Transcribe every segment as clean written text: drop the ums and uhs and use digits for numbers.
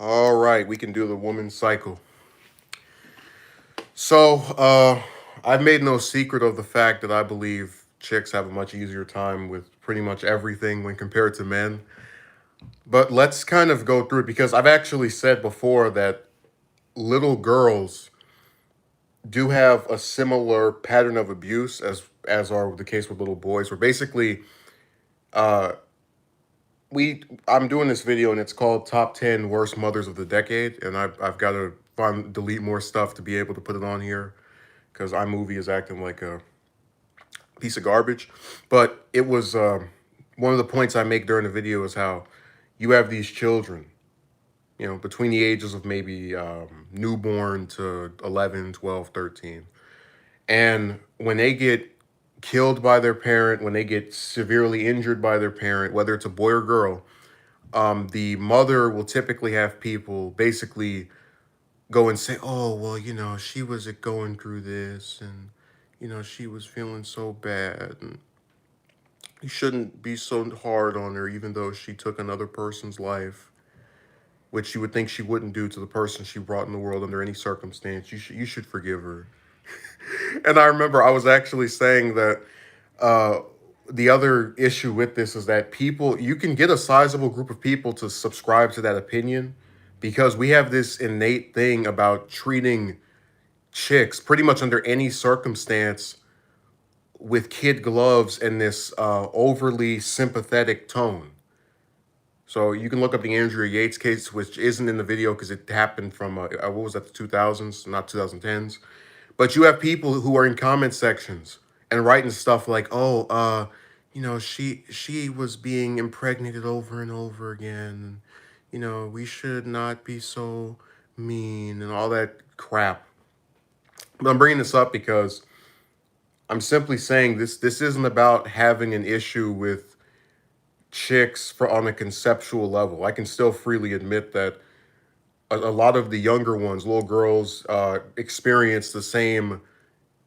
All right, we can do the woman cycle. So, I've made no secret of the fact that I believe chicks have a much easier time with pretty much everything when compared to men. But let's kind of go through it because I've actually said before that little girls do have a similar pattern of abuse as are the case with little boys. Where basically, uh, I'm doing this video and it's called Top 10 Worst Mothers of the Decade, and I've got to delete more stuff to be able to put it on here because iMovie is acting like a piece of garbage. But it was one of the points I make during the video is how you have these children, between the ages of maybe newborn to 11, 12, 13. And when they get killed by their parent, when they get severely injured by their parent, whether it's a boy or girl, the mother will typically have people basically go and say, "Oh, well, she was going through this, and she was feeling so bad, and you shouldn't be so hard on her, even though she took another person's life, which you would think she wouldn't do to the person she brought in the world under any circumstance. You should forgive her." And I remember I was actually saying that uh, the other issue with this is that people, you can get a sizable group of people to subscribe to that opinion because we have this innate thing about treating chicks pretty much under any circumstance with kid gloves and this overly sympathetic tone. So you can look up the Andrea Yates case, which isn't in the video because it happened from what was that, the 2000s, not 2010s. But you have people who are in comment sections and writing stuff like, "Oh, she was being impregnated over and over again. We should not be so mean," and all that crap. But I'm bringing this up because I'm simply saying this isn't about having an issue with chicks for on a conceptual level. I can still freely admit that a lot of the younger ones, little girls, experience the same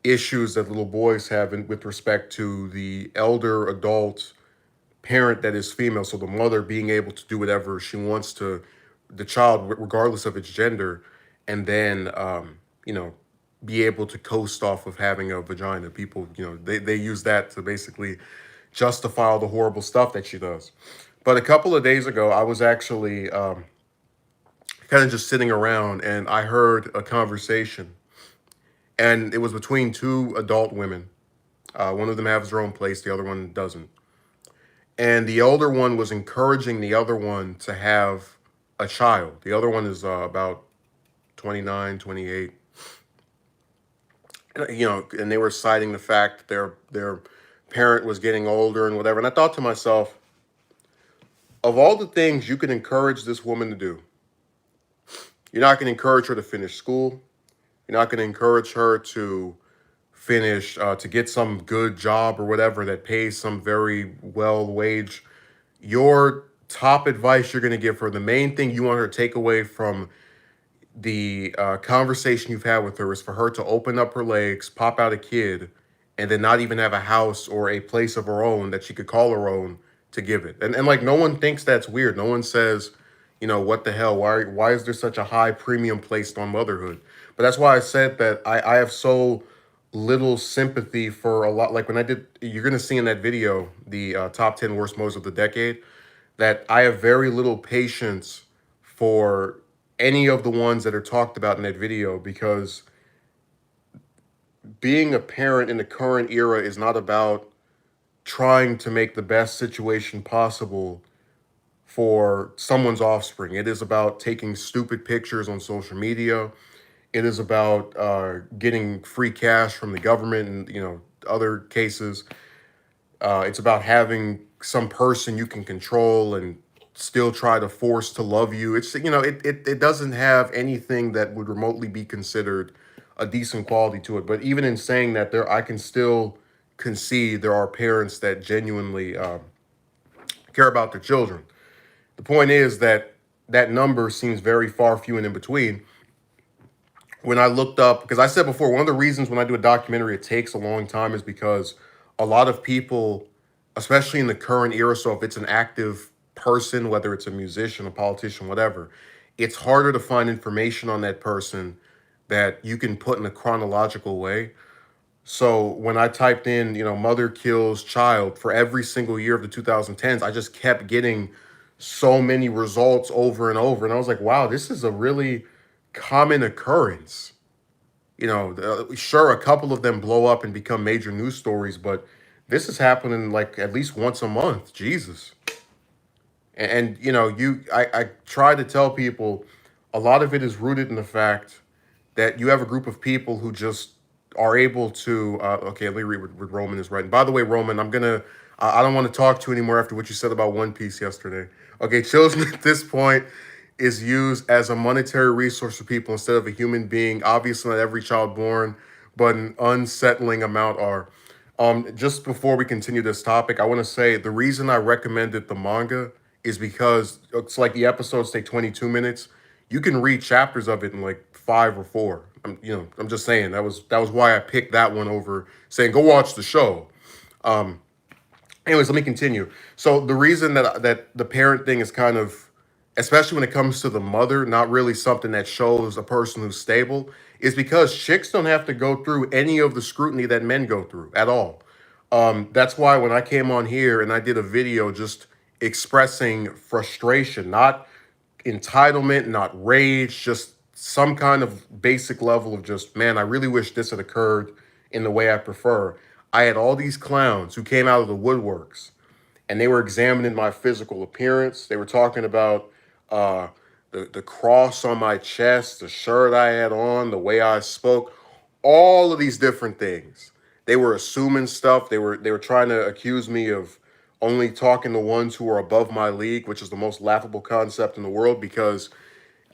issues that little boys have with respect to the elder adult parent that is female. So the mother being able to do whatever she wants to the child, regardless of its gender, and then be able to coast off of having a vagina. People, they use that to basically justify all the horrible stuff that she does. But a couple of days ago, I was actually kind of just sitting around and I heard a conversation, and it was between two adult women. One of them has her own place, the other one doesn't. And the older one was encouraging the other one to have a child. The other one is about 29, 28. And they were citing the fact that their parent was getting older and whatever. And I thought to myself, of all the things you can encourage this woman to do, you're not going to encourage her to finish school. You're not going to encourage her to finish to get some good job or whatever that pays some very well wage. Your top advice you're going to give her, the main thing you want her to take away from the conversation you've had with her, is for her to open up her legs, pop out a kid, and then not even have a house or a place of her own that she could call her own to give it. And like, no one thinks that's weird. No one says, what the hell? Why is there such a high premium placed on motherhood? But that's why I said that I have so little sympathy for a lot. Like when I did, you're gonna see in that video the top 10 worst modes of the decade, that I have very little patience for any of the ones that are talked about in that video, because being a parent in the current era is not about trying to make the best situation possible for someone's offspring. It is about taking stupid pictures on social media. It is about getting free cash from the government and other cases. It's about having some person you can control and still try to force to love you. It's it doesn't have anything that would remotely be considered a decent quality to it. But even in saying that, I can still concede there are parents that genuinely care about their children. The point is that that number seems very far few and in between. When I looked up, because I said before, one of the reasons when I do a documentary it takes a long time is because a lot of people, especially in the current era, so if it's an active person, whether it's a musician, a politician, whatever, it's harder to find information on that person that you can put in a chronological way. So when I typed in, mother kills child for every single year of the 2010s, I just kept getting so many results over and over. And I was like, wow, this is a really common occurrence. Sure, a couple of them blow up and become major news stories, but this is happening like at least once a month. Jesus. And I try to tell people a lot of it is rooted in the fact that you have a group of people who just are able to. Okay, let me read what Roman is writing. By the way, Roman, I don't want to talk to you anymore after what you said about One Piece yesterday. Okay, children at this point is used as a monetary resource for people instead of a human being. Obviously, not every child born, but an unsettling amount are. Just before we continue this topic, I want to say the reason I recommended the manga is because it's like the episodes take 22 minutes. You can read chapters of it in like 5 or 4. I'm just saying that was why I picked that one over saying go watch the show. Anyways, let me continue. So the reason that the parent thing is kind of, especially when it comes to the mother, not really something that shows a person who's stable, is because chicks don't have to go through any of the scrutiny that men go through at all. That's why when I came on here and I did a video just expressing frustration, not entitlement, not rage, just some kind of basic level of just, man, I really wish this had occurred in the way I prefer. I had all these clowns who came out of the woodworks and they were examining my physical appearance. They were talking about uh, the cross on my chest, the shirt I had on, the way I spoke, all of these different things. They were assuming stuff. They were trying to accuse me of only talking to ones who are above my league, which is the most laughable concept in the world. Because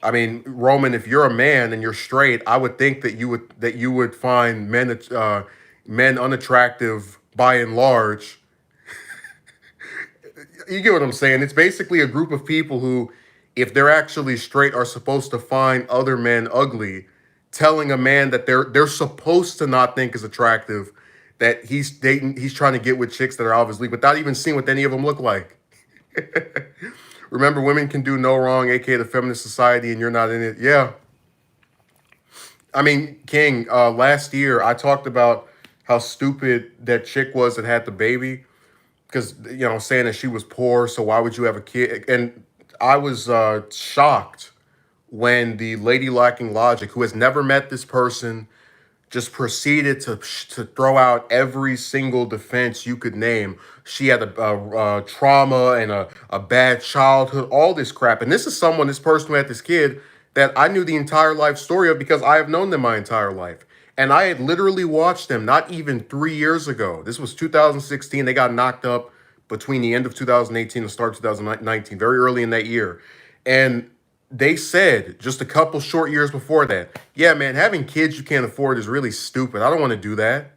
I mean, Roman, if you're a man and you're straight, I would think that you would find men unattractive by and large. You get what I'm saying? It's basically a group of people who, if they're actually straight, are supposed to find other men ugly, telling a man that they're supposed to not think is attractive, that he's trying to get with chicks that are obviously without even seeing what any of them look like. Remember, women can do no wrong, aka the feminist society, and you're not in it. Yeah, I mean, King. Last year I talked about how stupid that chick was that had the baby because saying that she was poor, so why would you have a kid? And I was shocked when the lady lacking logic, who has never met this person, just proceeded to throw out every single defense you could name. She had a trauma and a bad childhood, all this crap. And this person who had this kid that I knew the entire life story of because I have known them my entire life. And I had literally watched them not even 3 years ago. This was 2016. They got knocked up between the end of 2018 and the start of 2019, very early in that year. And they said just a couple short years before that, yeah, man, having kids you can't afford is really stupid. I don't want to do that.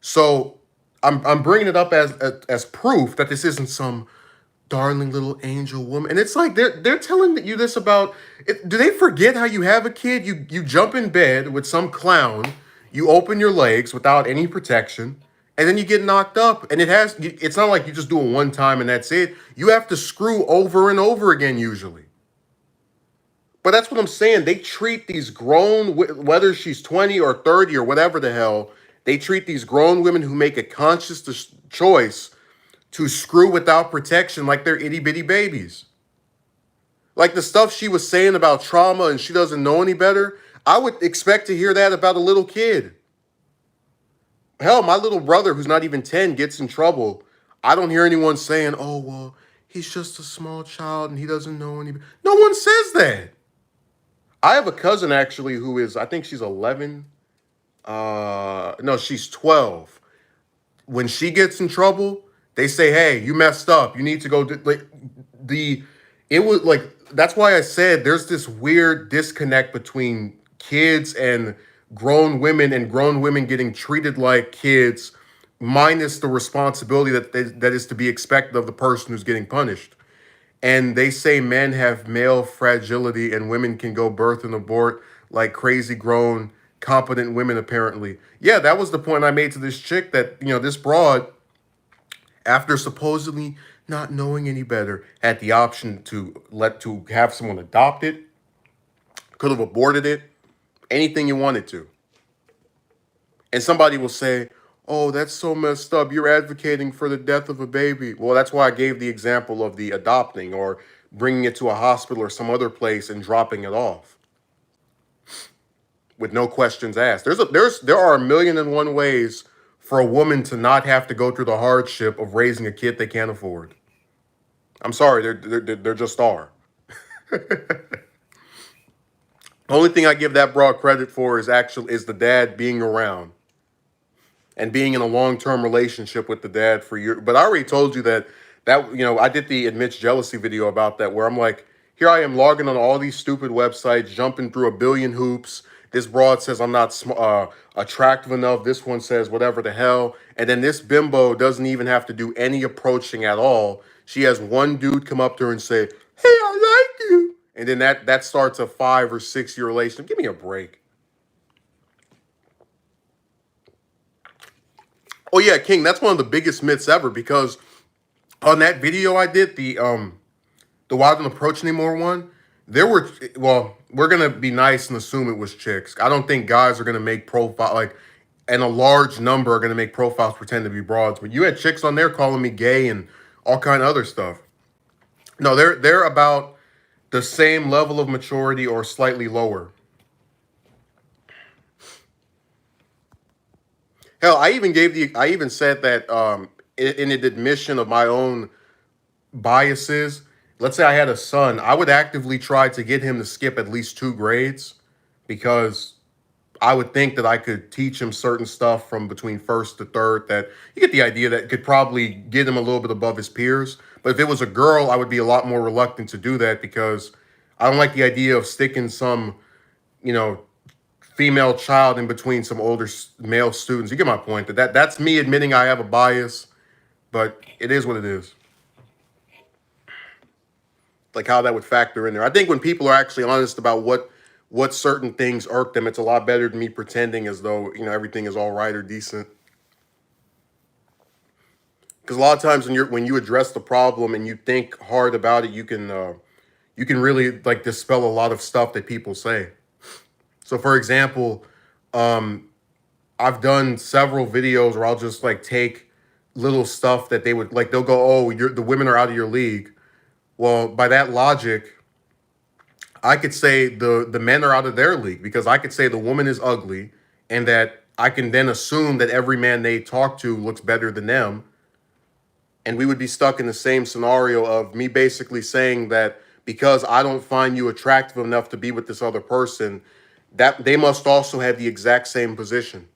So I'm bringing it up as proof that this isn't some darling little angel woman. And it's like they're telling you this about it. Do they forget how you have a kid? You jump in bed with some clown, you open your legs without any protection, and then you get knocked up. And it's not like you just do it one time and that's it. You have to screw over and over again usually. But that's what I'm saying. They treat these whether she's 20 or 30 or whatever the hell, they treat these grown women who make a conscious choice to screw without protection like they're itty bitty babies. Like the stuff she was saying about trauma and she doesn't know any better, I would expect to hear that about a little kid. Hell, my little brother, who's not even 10, gets in trouble. I don't hear anyone saying, oh, well, he's just a small child and he doesn't know any. No one says that. I have a cousin actually who is, I think she's 11. No, she's 12. When she gets in trouble, they say, "Hey, you messed up. You need to go." Like the, it was like that's why I said there's this weird disconnect between kids and grown women getting treated like kids, minus the responsibility that is to be expected of the person who's getting punished. And they say men have male fragility and women can go birth and abort like crazy grown competent women apparently. Yeah, that was the point I made to this chick that, this broad, after supposedly not knowing any better, had the option to have someone adopt it could have aborted it, anything you wanted to. And somebody will say, oh, that's so messed up. You're advocating for the death of a baby. Well, that's why I gave the example of the adopting or bringing it to a hospital or some other place and dropping it off with no questions asked. There are a million and one ways for a woman to not have to go through the hardship of raising a kid they can't afford. I'm sorry, there just are. The only thing I give that broad credit for is the dad being around and being in a long-term relationship with the dad for years. But I already told you that I did the admits jealousy video about that, where I'm like, here I am logging on all these stupid websites, jumping through a billion hoops. This broad says I'm not attractive enough. This one says whatever the hell. And then this bimbo doesn't even have to do any approaching at all. She has one dude come up to her and say, hey, I like you. And then that starts a 5 or 6 year relationship. Give me a break. Oh yeah, King, that's one of the biggest myths ever, because on that video I did, the Why Don't Approach Anymore one, there were, well, we're gonna be nice and assume it was chicks. I don't think guys are gonna make profile and a large number are gonna make profiles pretend to be broads. But you had chicks on there calling me gay and all kind of other stuff. No, they're about the same level of maturity or slightly lower. Hell, I even said that in an admission of my own biases. Let's say I had a son, I would actively try to get him to skip at least 2 grades, because I would think that I could teach him certain stuff from between first to third, that you get the idea, that could probably get him a little bit above his peers. But if it was a girl, I would be a lot more reluctant to do that, because I don't like the idea of sticking some, you know, female child in between some older male students. You get my point. That's me admitting I have a bias, but it is what it is. Like how that would factor in there. I think when people are actually honest about what certain things irk them, it's a lot better than me pretending as though, everything is all right or decent. Because a lot of times when you address the problem and you think hard about it, you can really like dispel a lot of stuff that people say. So for example, I've done several videos where I'll just like take little stuff that they would like, they'll go, oh, the women are out of your league. Well, by that logic, I could say the men are out of their league, because I could say the woman is ugly, and that I can then assume that every man they talk to looks better than them. And we would be stuck in the same scenario of me basically saying that because I don't find you attractive enough to be with this other person, that they must also have the exact same position.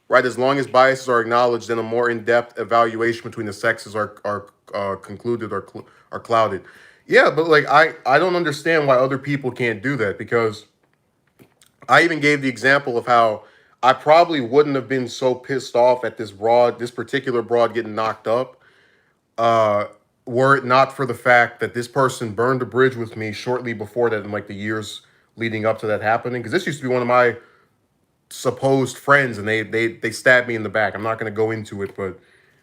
Right? As long as biases are acknowledged, then a more in-depth evaluation between the sexes are concluded or are clouded. Yeah, but like I don't understand why other people can't do that, because I even gave the example of how I probably wouldn't have been so pissed off at this particular broad getting knocked up, uh, were it not for the fact that this person burned a bridge with me shortly before that, in like the years leading up to that happening. Because this used to be one of my supposed friends, and they stabbed me in the back. I'm not going to go into it, but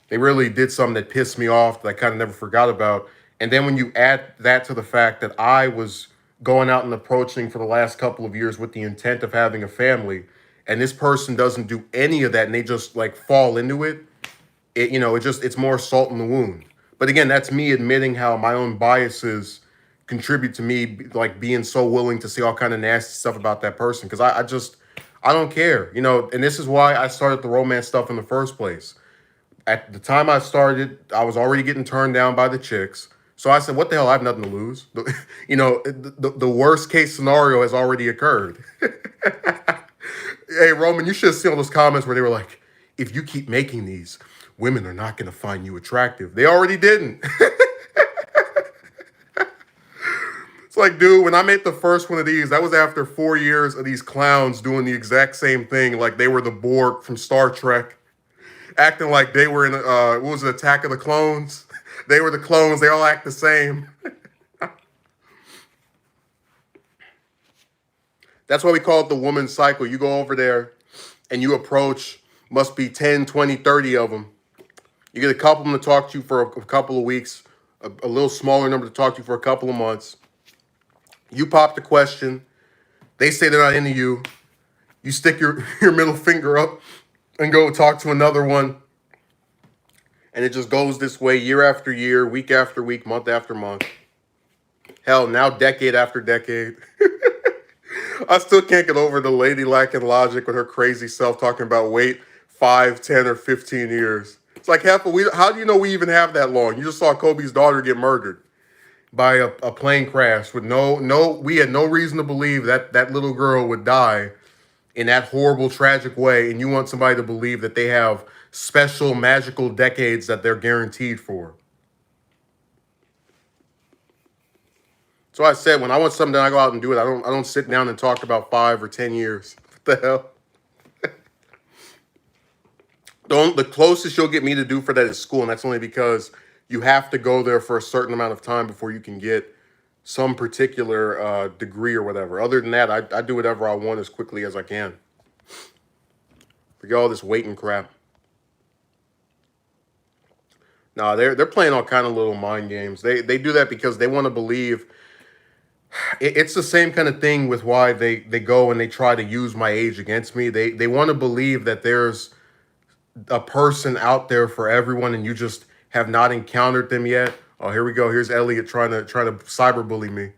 they really did something that pissed me off that I kind of never forgot about. And then when you add that to the fact that I was going out and approaching for the last couple of years with the intent of having a family, and this person doesn't do any of that, and they just like fall into it, it's more salt in the wound. But again, that's me admitting how my own biases contribute to me like being so willing to say all kind of nasty stuff about that person, because I don't care, and this is why I started the romance stuff in the first place. At the time I started, I was already getting turned down by the chicks. So I said, what the hell? I have nothing to lose. The worst case scenario has already occurred. Hey, Roman, you should have seen all those comments where they were like, if you keep making these, women are not going to find you attractive. They already didn't. It's like, dude, when I made the first one of these, that was after 4 years of these clowns doing the exact same thing. Like they were the Borg from Star Trek, acting like they were in, what was it, Attack of the Clones? They were the clones. They all act the same. That's why we call it the woman cycle. You go over there and you approach, must be 10, 20, 30 of them. You get a couple of them to talk to you for a couple of weeks, a little smaller number to talk to you for a couple of months. You pop the question. They say they're not into you. You stick your middle finger up and go talk to another one. And it just goes this way year after year, week after week, month after month. Hell, now decade after decade. I still can't get over the lady lacking logic with her crazy self talking about wait 5, 10, or 15 years. It's like how do you know we even have that long? You just saw Kobe's daughter get murdered by a plane crash with we had no reason to believe that that little girl would die in that horrible, tragic way, and you want somebody to believe that they have special, magical decades that they're guaranteed for. So I said, when I want something, I go out and do it. I don't sit down and talk about 5 or 10 years. What the hell? The closest you'll get me to do for that is school, and that's only because you have to go there for a certain amount of time before you can get some particular degree or whatever. Other than that, I do whatever I want as quickly as I can. Forget all this waiting crap. No, they're playing all kind of little mind games. They do that because they want to believe. It's the same kind of thing with why they go and they try to use my age against me. They want to believe that there's a person out there for everyone, and you just have not encountered them yet. Oh, here we go. Here's Elliot trying to cyberbully me.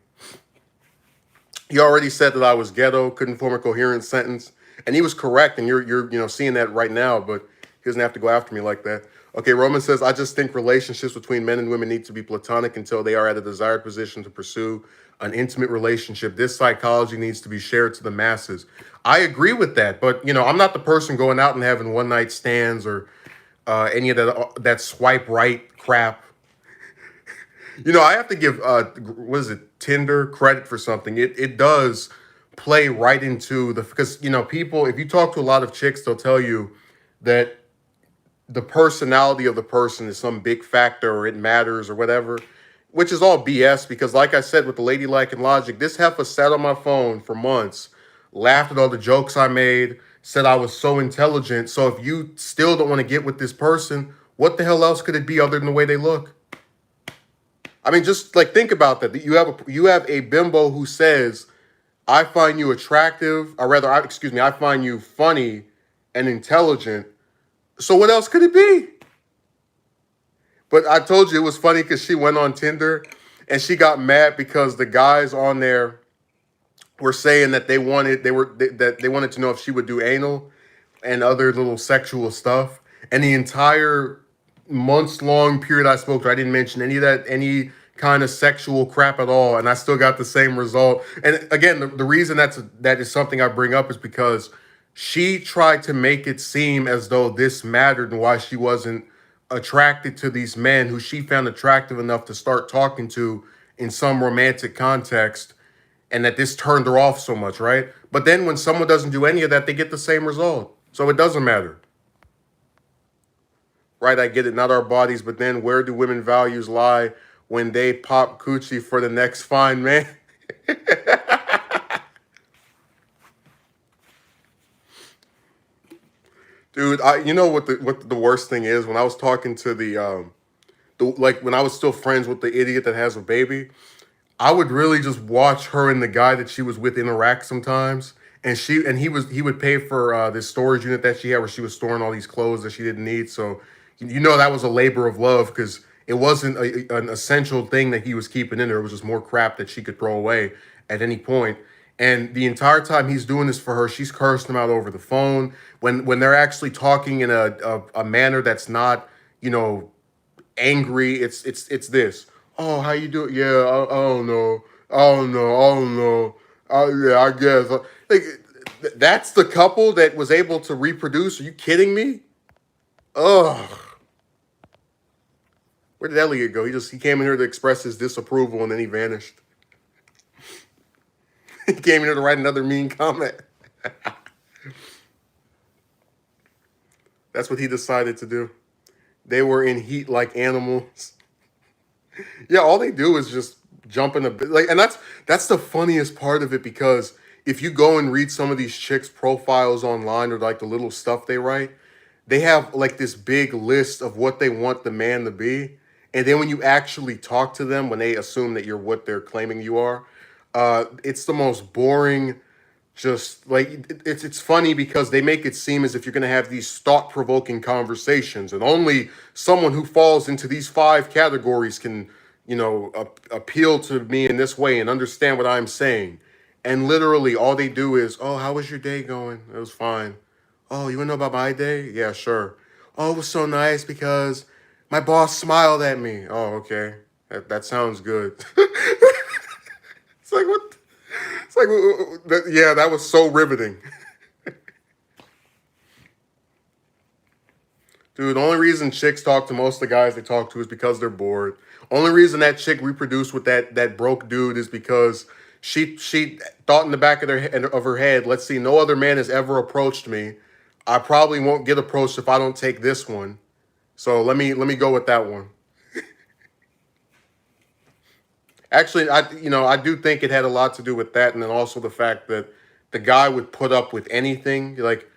He already said that I was ghetto, couldn't form a coherent sentence, and he was correct. And you're seeing that right now, but he doesn't have to go after me like that. Okay, Roman says, I just think relationships between men and women need to be platonic until they are at a desired position to pursue an intimate relationship. This psychology needs to be shared to the masses. I agree with that, but I'm not the person going out and having one night stands or any of that swipe right crap. I have to give what is it, Tinder credit for something. It does play right into the because people, if you talk to a lot of chicks, they'll tell you that the personality of the person is some big factor or it matters or whatever, which is all BS because, like I said, with the ladylike and logic, this heifer sat on my phone for months, laughed at all the jokes I made, said I was so intelligent. So if you still don't want to get with this person, what the hell else could it be other than the way they look? I mean, just like think about that. You have a bimbo who says, "I find you attractive," or rather, excuse me, "I find you funny and intelligent." So what else could it be? But I told you it was funny because she went on Tinder and she got mad because the guys on there were saying that that they wanted to know if she would do anal and other little sexual stuff. And the entire months long period I spoke to, I didn't mention any kind of sexual crap at all, and I still got the same result. And again, the reason that is something I bring up is because she tried to make it seem as though this mattered and why she wasn't attracted to these men who she found attractive enough to start talking to in some romantic context, and that this turned her off so much, right? But then when someone doesn't do any of that, they get the same result. So it doesn't matter. Right, I get it, not our bodies, but then where do women values lie when they pop coochie for the next fine man? Dude, you know what the worst thing is? When I was talking to like when I was still friends with the idiot that has a baby, I would really just watch her and the guy that she was with interact sometimes. And he would pay for this storage unit that she had where she was storing all these clothes that she didn't need. So that was a labor of love because it wasn't an essential thing that he was keeping in there. It was just more crap that she could throw away at any point. And the entire time he's doing this for her, she's cursing him out over the phone. When they're actually talking in a manner that's not, you know, angry. It's this. Oh, how you doing? Yeah, I don't know. I don't know. I don't know. Yeah, I guess. Like that's the couple that was able to reproduce. Are you kidding me? Ugh. Where did Elliot go? He came in here to express his disapproval and then he vanished. He came in here to write another mean comment. That's what he decided to do. They were in heat like animals. Yeah, all they do is just jump in a bit like, and that's the funniest part of it because if you go and read some of these chicks' profiles online or like the little stuff they write, they have like this big list of what they want the man to be, and then when you actually talk to them, when they assume that you're what they're claiming you are, it's the most boring. just like it's funny because they make it seem as if you're going to have these thought-provoking conversations, and only someone who falls into these five categories can, appeal to me in this way and understand what I'm saying. And literally all they do is, oh, how was your day going? It was fine. Oh, you want to know about my day? Yeah, sure. Oh, it was so nice because my boss smiled at me. Oh, okay. That sounds good. It's like what? It's like, yeah, that was so riveting. Dude, the only reason chicks talk to most of the guys they talk to is because they're bored. Only reason that chick reproduced with that broke dude is because she thought in the back of her head, let's see, no other man has ever approached me. I probably won't get approached if I don't take this one. So let me go with that one. Actually, I do think it had a lot to do with that, and then also the fact that the guy would put up with anything. Like,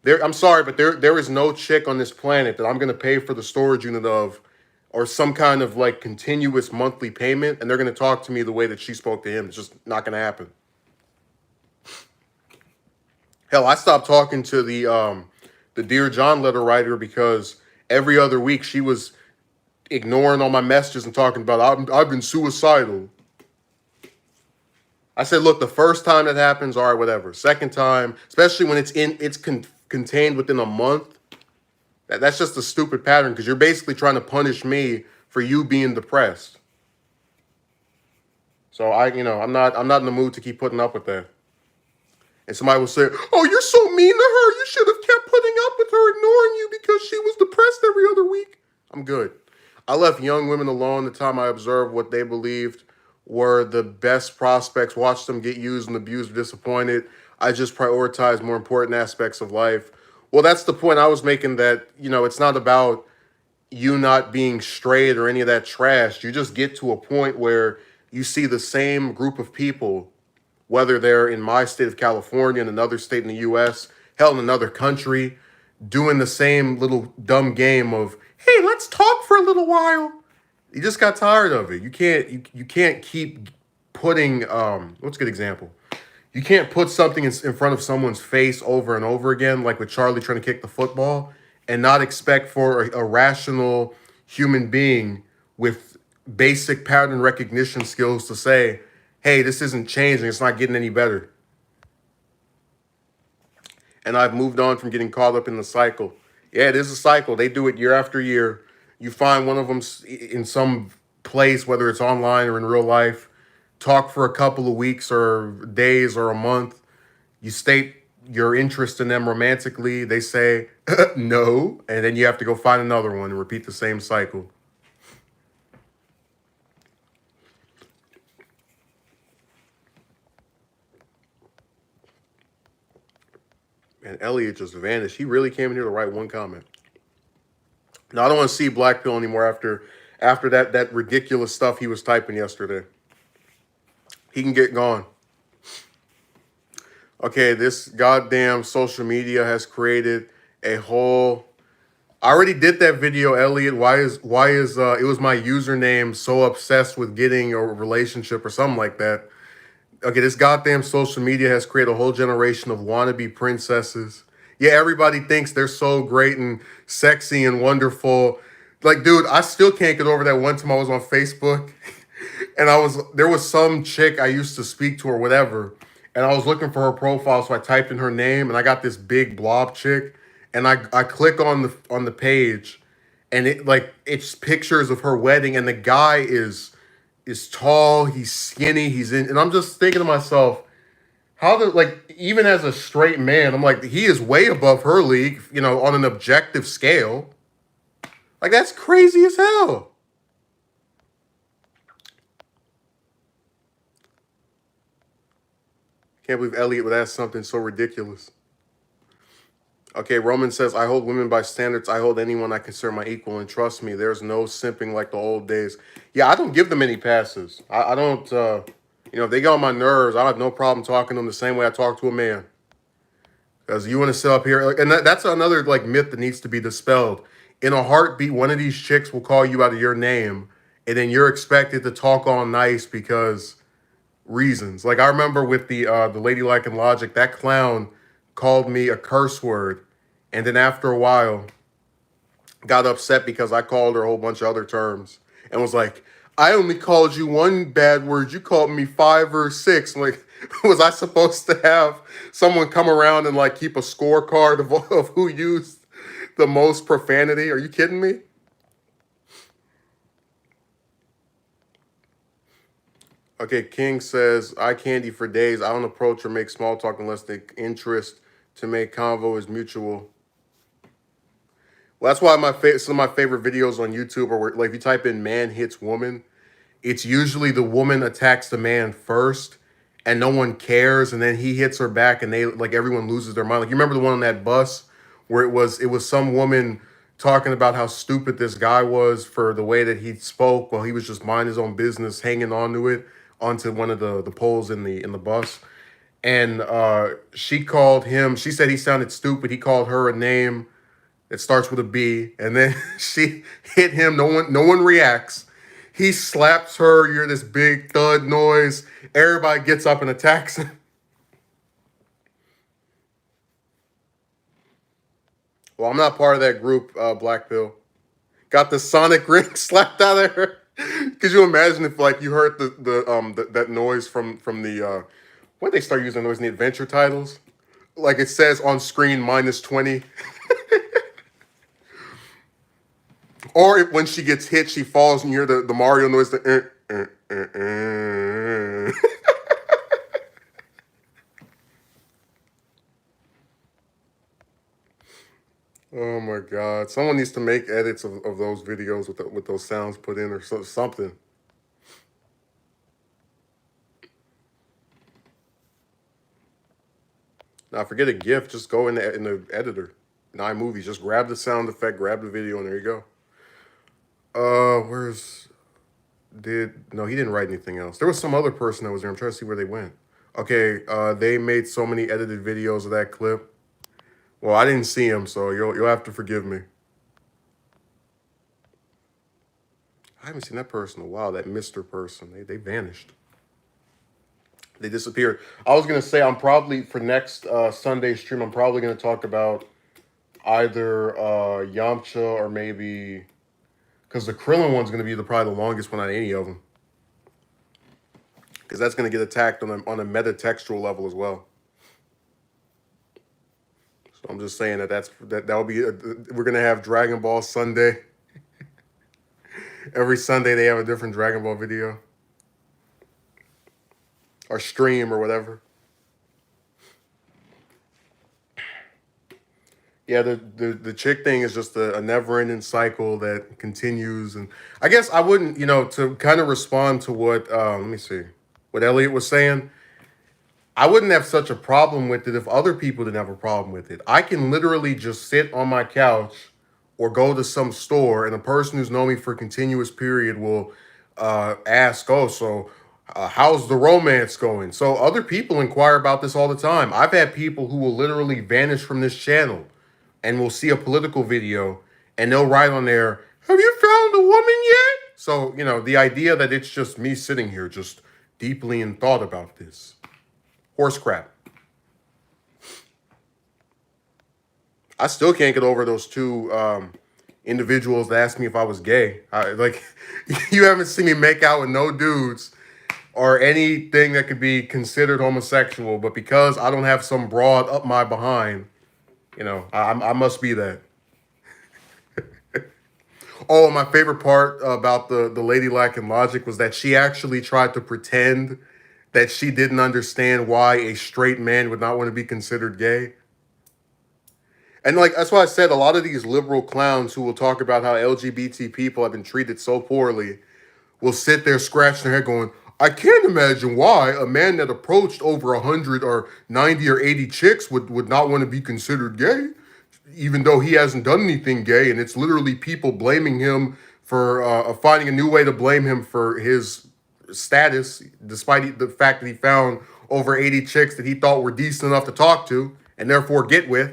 I'm sorry, but there is no chick on this planet that I'm gonna pay for the storage unit of, or some kind of like continuous monthly payment, and they're gonna talk to me the way that she spoke to him. It's just not gonna happen. Hell, I stopped talking to the Dear John letter writer because every other week she was ignoring all my messages and talking about I've been suicidal. I said, look, the first time that happens, all right, whatever. Second time, especially when contained within a month, that's just a stupid pattern because you're basically trying to punish me for you being depressed. So I'm not in the mood to keep putting up with that. And somebody will say, "Oh, you're so mean to her. You should have kept putting up with her ignoring you because she was depressed every other week." I'm good. I left young women alone the time I observed what they believed were the best prospects, watched them get used and abused, disappointed. I just prioritized more important aspects of life. Well, that's the point I was making, that, it's not about you not being straight or any of that trash. You just get to a point where you see the same group of people, whether they're in my state of California, in another state in the US, hell, in another country, doing the same little dumb game of, hey, let's talk for a little while. You just got tired of it. You can't keep putting what's a good example? You can't put something in front of someone's face over and over again, like with Charlie trying to kick the football, and not expect for a rational human being with basic pattern recognition skills to say, hey, this isn't changing, it's not getting any better. And I've moved on from getting caught up in the cycle. Yeah, it is a cycle. They do it year after year. You find one of them in some place, whether it's online or in real life, talk for a couple of weeks or days or a month. You state your interest in them romantically. They say no, and then you have to go find another one and repeat the same cycle. And Elliot just vanished. He really came in here to write one comment. Now I don't want to see Black Pill anymore after that ridiculous stuff he was typing yesterday. He can get gone. Okay, this goddamn social media has created a whole. I already did that video, Elliot. Why is it was my username so obsessed with getting a relationship or something like that. Okay, this goddamn social media has created a whole generation of wannabe princesses. Yeah, everybody thinks they're so great and sexy and wonderful. Like, dude, I still can't get over that one time I was on Facebook and there was some chick I used to speak to or whatever, and I was looking for her profile, so I typed in her name and I got this big blob chick, and I click on the page, and it's pictures of her wedding, and the guy is tall, he's skinny, and I'm just thinking to myself, even as a straight man, I'm like, he is way above her league, on an objective scale. Like, that's crazy as hell. Can't believe Elliot would ask something so ridiculous. Okay, Roman says, I hold women by standards. I hold anyone I consider my equal. And trust me, there's no simping like the old days. Yeah, I don't give them any passes. I don't, if they get on my nerves, I have no problem talking to them the same way I talk to a man. Because you want to sit up here, and that's another like myth that needs to be dispelled. In a heartbeat, one of these chicks will call you out of your name, and then you're expected to talk all nice because reasons. Like I remember with the Ladylike and Logic, that clown called me a curse word, and then after a while got upset because I called her a whole bunch of other terms and was like, I only called you one bad word. You called me 5 or 6. I'm like, was I supposed to have someone come around and like keep a scorecard of who used the most profanity? Are you kidding me? Okay, King says, eye candy for days. I don't approach or make small talk unless the interest to make convo is mutual. Well, that's why some of my favorite videos on YouTube are where, like, if you type in "man hits woman," it's usually the woman attacks the man first, and no one cares, and then he hits her back, and they like everyone loses their mind. Like you remember the one on that bus where it was some woman talking about how stupid this guy was for the way that he spoke while he was just minding his own business, hanging onto it onto one of the poles in the bus, and she called him. She said he sounded stupid. He called her a name. It starts with a B, and then she hit him. No one reacts. He slaps her. You hear this big thud noise. Everybody gets up and attacks him. Well, I'm not part of that group, Black Pill. Got the sonic ring slapped out of her. Could you imagine if like you heard that noise from the when they start using noise in the adventure titles? Like it says on screen -20. Or if, when she gets hit, she falls and you hear the Mario noise. Oh my God! Someone needs to make edits of those videos with those sounds put in or something. Now forget a GIF. Just go in the editor, in iMovie. Just grab the sound effect, grab the video, and there you go. Where's did no? He didn't write anything else. There was some other person that was there. I'm trying to see where they went. Okay, they made so many edited videos of that clip. Well, I didn't see him, so you'll have to forgive me. I haven't seen that person in a while. That Mr. person, they vanished. They disappeared. I was gonna say I'm probably for next Sunday stream. I'm probably gonna talk about either Yamcha or maybe because the Krillin one's gonna be probably the longest one out of any of them. Because that's gonna get attacked on a metatextual level as well. So I'm just saying that'll be we're gonna have Dragon Ball Sunday. Every Sunday they have a different Dragon Ball video or stream or whatever. Yeah, the chick thing is just a never-ending cycle that continues, and I guess I wouldn't, to kind of respond to what let me see, what Elliot was saying. I wouldn't have such a problem with it if other people didn't have a problem with it. I can literally just sit on my couch or go to some store, and a person who's known me for a continuous period will ask, "Oh, so how's the romance going?" So other people inquire about this all the time. I've had people who will literally vanish from this channel and will see a political video and they'll write on there, "Have you found a woman yet?" So, the idea that it's just me sitting here just deeply in thought about this. Horse crap. I still can't get over those two individuals that asked me if I was gay. You haven't seen me make out with no dudes or anything that could be considered homosexual, but because I don't have some broad up my behind, I must be that. Oh, my favorite part about the Lady Lacking Logic was that she actually tried to pretend that she didn't understand why a straight man would not want to be considered gay. And like that's why I said a lot of these liberal clowns who will talk about how LGBT people have been treated so poorly will sit there scratching their head going, I can't imagine why a man that approached over 100 or 90 or 80 chicks would not want to be considered gay, even though he hasn't done anything gay. And it's literally people blaming him for finding a new way to blame him for his status, despite the fact that he found over 80 chicks that he thought were decent enough to talk to and therefore get with.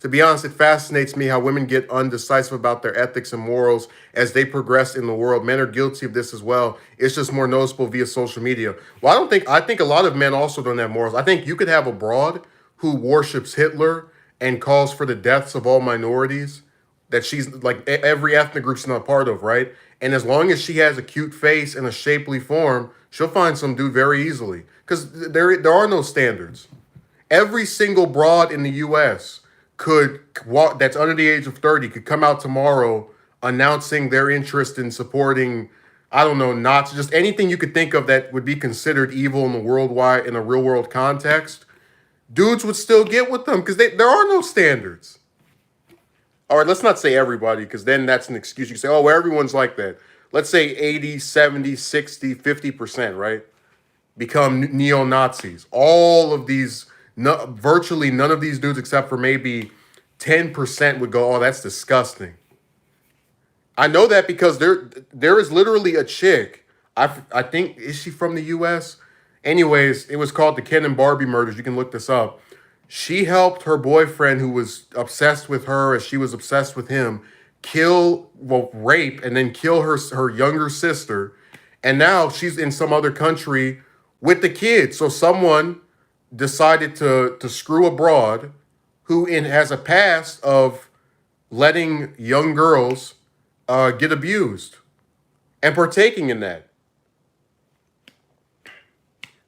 To be honest, it fascinates me how women get undecisive about their ethics and morals as they progress in the world. Men are guilty of this as well. It's just more noticeable via social media. Well, I think a lot of men also don't have morals. I think you could have a broad who worships Hitler and calls for the deaths of all minorities that she's like every ethnic group she's not a part of, right? And as long as she has a cute face and a shapely form, she'll find some dude very easily because there are no standards. Every single broad in the U.S. could walk that's under the age of 30 could come out tomorrow announcing their interest in supporting, I don't know, Nazis, just anything you could think of that would be considered evil in the worldwide in a real world context. Dudes would still get with them because there are no standards. All right, let's not say everybody because then that's an excuse. You say, oh, well, everyone's like that. Let's say 80, 70, 60, 50%, right? Become neo-Nazis. All of these, no, virtually none of these dudes, except for maybe 10% would go, oh, that's disgusting. I know that because there is literally a chick. I think, is she from the US? Anyways, it was called the Ken and Barbie murders. You can look this up. She helped her boyfriend, who was obsessed with her as she was obsessed with him, rape, and then kill her younger sister. And now she's in some other country with the kids. So someone decided to screw abroad who has a past of letting young girls get abused and partaking in that.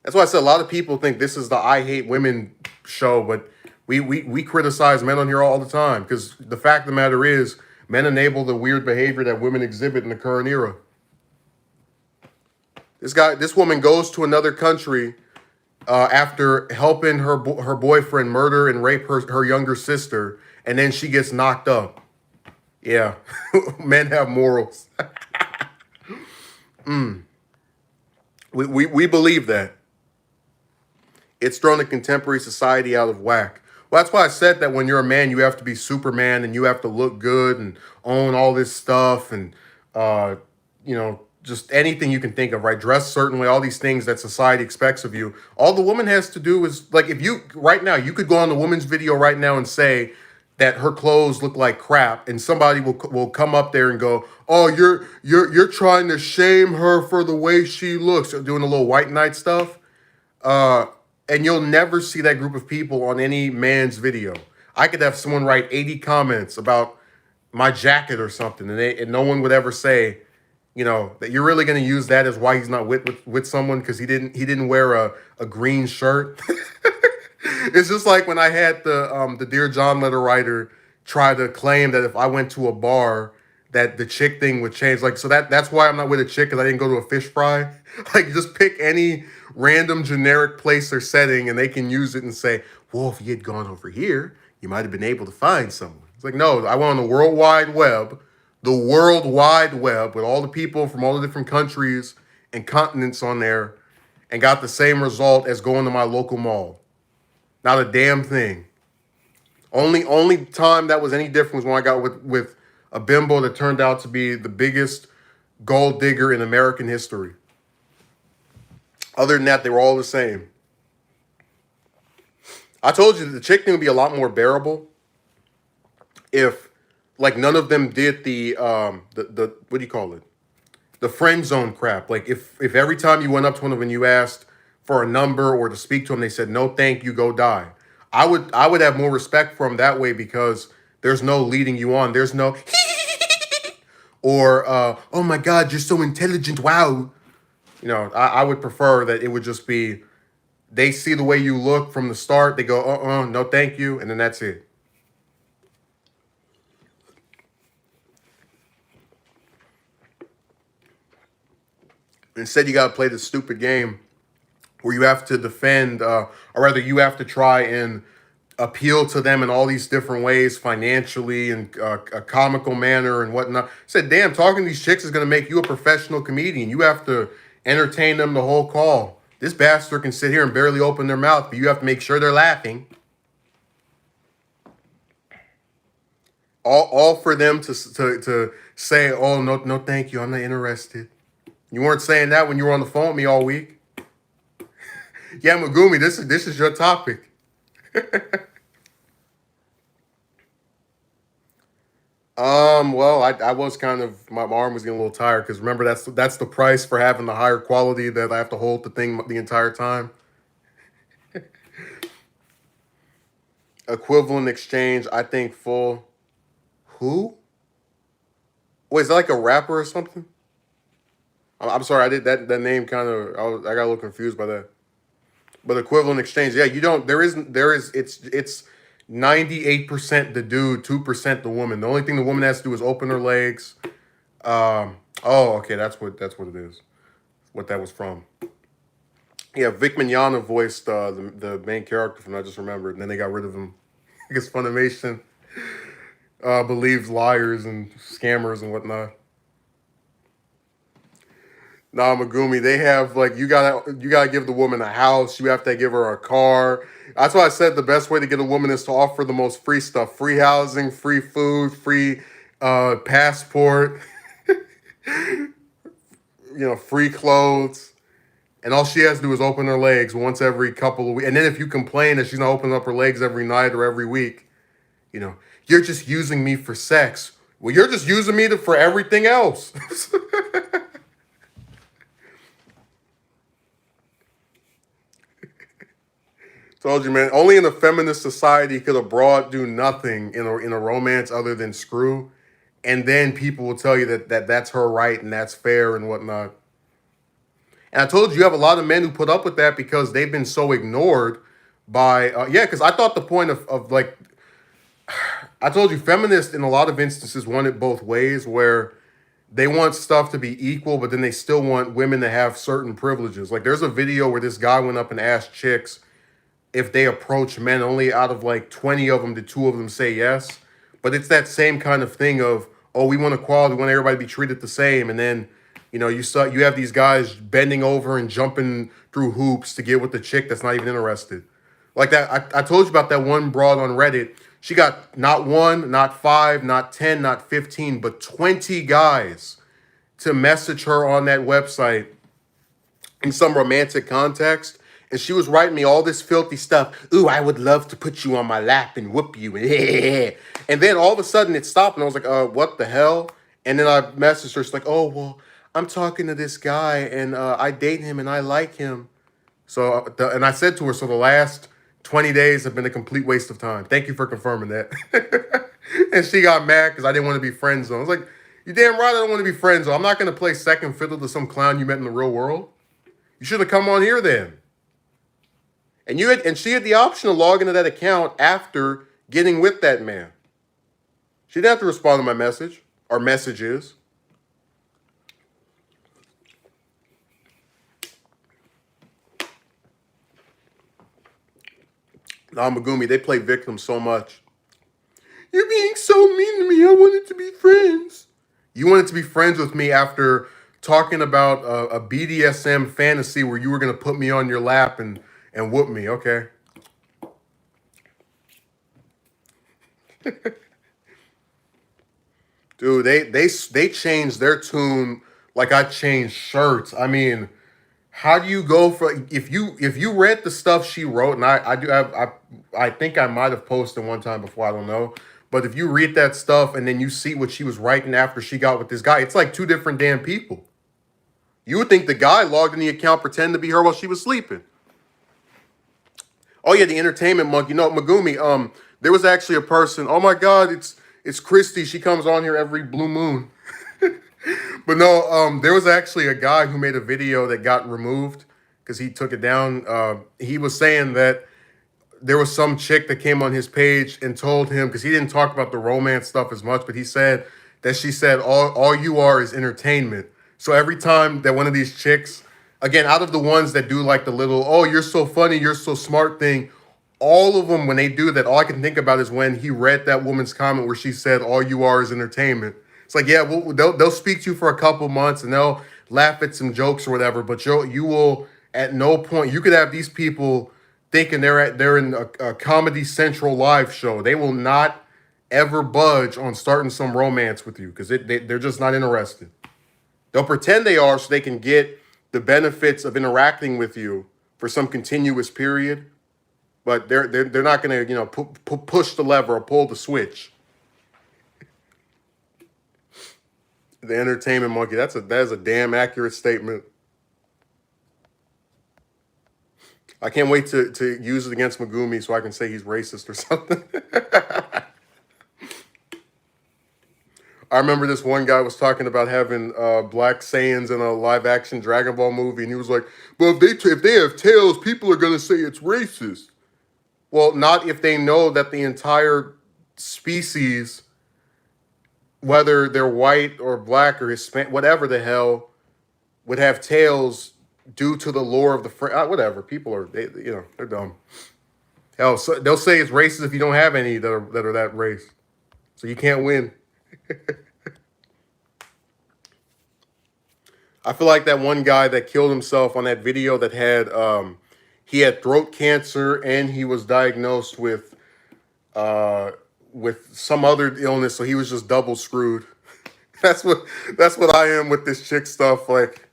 That's why I said a lot of people think this is the I Hate Women show, but we criticize men on here all the time because the fact of the matter is men enable the weird behavior that women exhibit in the current era. This woman goes to another country after helping her boyfriend murder and rape her younger sister, and then she gets knocked up. Yeah, men have morals. We believe that. It's thrown a contemporary society out of whack. Well, that's why I said that when you're a man, you have to be Superman and you have to look good and own all this stuff and, just anything you can think of, right? Dress certainly, all these things that society expects of you. All the woman has to do is, like, if you, right now, you could go on the woman's video right now and say that her clothes look like crap and somebody will come up there and go, oh, you're trying to shame her for the way she looks, doing a little white knight stuff. And you'll never see that group of people on any man's video. I could have someone write 80 comments about my jacket or something, and no one would ever say, that you're really going to use that as why he's not with someone because he didn't wear a green shirt. It's just like when I had the Dear John letter writer try to claim that if I went to a bar that the chick thing would change. Like, so that's why I'm not with a chick because I didn't go to a fish fry. Like, just pick any random generic place or setting and they can use it and say, well, if you had gone over here, you might have been able to find someone. It's like, no, I went on the World Wide Web with all the people from all the different countries and continents on there and got the same result as going to my local mall. Not a damn thing. Only time that was any different was when I got with a bimbo that turned out to be the biggest gold digger in American history. Other than that, they were all the same. I told you that the chick thing would be a lot more bearable if, like, none of them did the what do you call it? The friend zone crap. Like, if every time you went up to one of them and you asked for a number or to speak to them, they said, no, thank you, go die. I would have more respect for them that way because there's no leading you on. There's no or oh my God, you're so intelligent. Wow. I would prefer that it would just be they see the way you look from the start. They go, no, thank you. And then that's it. Instead, you got to play the stupid game where you have to defend, or rather, you have to try and appeal to them in all these different ways, financially and a comical manner and whatnot. I said, damn, talking to these chicks is going to make you a professional comedian. You have to entertain them the whole call. This bastard can sit here and barely open their mouth, but you have to make sure they're laughing. All for them to say, oh, no, thank you, I'm not interested. You weren't saying that when you were on the phone with me all week. Yeah, Megumi, this is your topic. Well, I was kind of my arm was getting a little tired because remember that's the price for having the higher quality that I have to hold the thing the entire time. Equivalent exchange, I think full. Who? Wait, is that like a rapper or something? I'm sorry, I did that name kind of I got a little confused by that. But equivalent exchange, yeah, you don't. There is. It's 98% the dude, 2% the woman. The only thing the woman has to do is open her legs. Oh, okay, that's what it is. What that was from. Yeah, Vic Mignogna voiced the main character from I just remembered, and then they got rid of him because Funimation believes liars and scammers and whatnot. Nah, Megumi, they have like you gotta give the woman a house. You have to give her a car. That's why I said the best way to get a woman is to offer the most free stuff: free housing, free food, free passport, free clothes. And all she has to do is open her legs once every couple of weeks. And then if you complain that she's not opening up her legs every night or every week, you know, you're just using me for sex. Well, you're just using me for everything else. Told you, man. Only in a feminist society could a broad do nothing in a romance other than screw, and then people will tell you that that's her right and that's fair and whatnot. And I told you, you have a lot of men who put up with that because they've been so ignored by yeah. Because I thought the point of like I told you, feminists in a lot of instances want it both ways, where they want stuff to be equal, but then they still want women to have certain privileges. Like there's a video where this guy went up and asked chicks if they approach men. Only out of like 20 of them did two of them say yes. But it's that same kind of thing of, oh, we want equality, we want everybody to be treated the same. And then, you have these guys bending over and jumping through hoops to get with the chick that's not even interested. Like that, I told you about that one broad on Reddit. She got not one, not five, not 10, not 15, but 20 guys to message her on that website in some romantic context. And she was writing me all this filthy stuff. Ooh, I would love to put you on my lap and whoop you. And then all of a sudden it stopped. And I was like, what the hell? And then I messaged her. She's like, oh, well, I'm talking to this guy and I date him and I like him. So, and I said to her, so the last 20 days have been a complete waste of time. Thank you for confirming that. And she got mad because I didn't want to be friend zone. I was like, you damn right I don't want to be friend zone. I'm not going to play second fiddle to some clown you met in the real world. You should have come on here then. And she had the option to log into that account after getting with that man. She didn't have to respond to my message or messages. Nah, Megumi, they play victim so much. You're being so mean to me. I wanted to be friends. You wanted to be friends with me after talking about a BDSM fantasy where you were going to put me on your lap and whoop me. Okay. Dude, they changed their tune like I changed shirts. I mean, how do you go for if you read the stuff she wrote, and I do have I think I might have posted one time before, I don't know. But if you read that stuff and then you see what she was writing after she got with this guy, it's like two different damn people. You would think the guy logged in the account pretending to be her while she was sleeping. Oh yeah, the entertainment monkey. No, Megumi. There was actually a person. Oh my God, it's Christy. She comes on here every blue moon. But no, there was actually a guy who made a video that got removed because he took it down. He was saying that there was some chick that came on his page and told him, because he didn't talk about the romance stuff as much, but he said that she said all you are is entertainment. So every time that one of these chicks, again, out of the ones that do like the little, oh, you're so funny, you're so smart thing, all of them, when they do that, all I can think about is when he read that woman's comment where she said, all you are is entertainment. It's like, yeah, well, they'll speak to you for a couple months and they'll laugh at some jokes or whatever, but you will at no point, you could have these people thinking they're in a Comedy Central live show. They will not ever budge on starting some romance with you because they're just not interested. They'll pretend they are so they can get the benefits of interacting with you for some continuous period, but they're not gonna push the lever or pull the switch. The entertainment monkey. That is a damn accurate statement. I can't wait to use it against Megumi so I can say he's racist or something. I remember this one guy was talking about having black Saiyans in a live action Dragon Ball movie, and he was like, "Well, if they have tails, people are gonna say it's racist." Well, not if they know that the entire species, whether they're white or black or Hispanic, whatever the hell, would have tails due to the lore of the whatever. People are they're dumb. Hell, so they'll say it's racist if you don't have any that are that race, so you can't win. I feel like that one guy that killed himself on that video that had he had throat cancer and he was diagnosed uh with some other illness, so he was just double screwed. That's what that's what I am with this chick stuff. Like,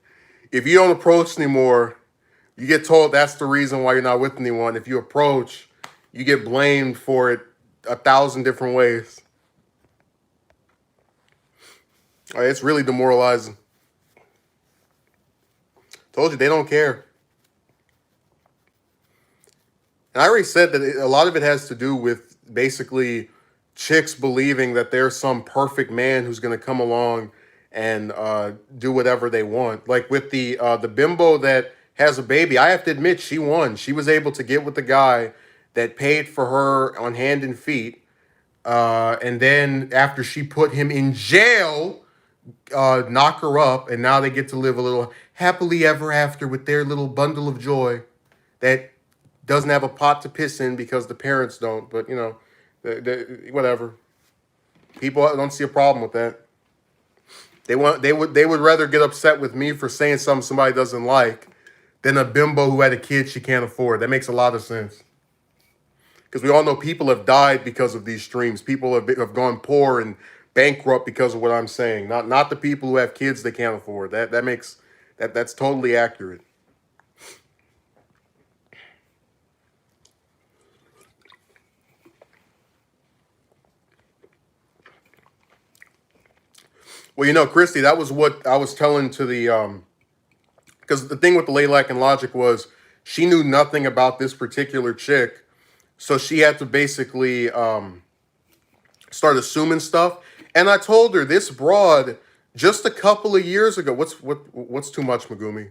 if you don't approach anymore, you get told that's the reason why you're not with anyone. If you approach, you get blamed for it 1,000 different ways. It's really demoralizing. Told you they don't care. And I already said that a lot of it has to do with basically chicks believing that there's some perfect man who's going to come along and do whatever they want. Like with the bimbo that has a baby, I have to admit she won. She was able to get with the guy that paid for her on hand and feet, and then after she put him in jail, knock her up, and now they get to live a little happily ever after with their little bundle of joy that doesn't have a pot to piss in because the parents don't. But whatever. People don't see a problem with that. They would rather get upset with me for saying something somebody doesn't like than a bimbo who had a kid she can't afford. That makes a lot of sense. Because we all know people have died because of these streams. People have gone poor and bankrupt because of what I'm saying. Not the people who have kids they can't afford. That's totally accurate. Well, Christy, that was what I was telling to the because the thing with the Laylac and Logic was she knew nothing about this particular chick, so she had to basically start assuming stuff. And I told her this broad just a couple of years ago. What's too much, Megumi?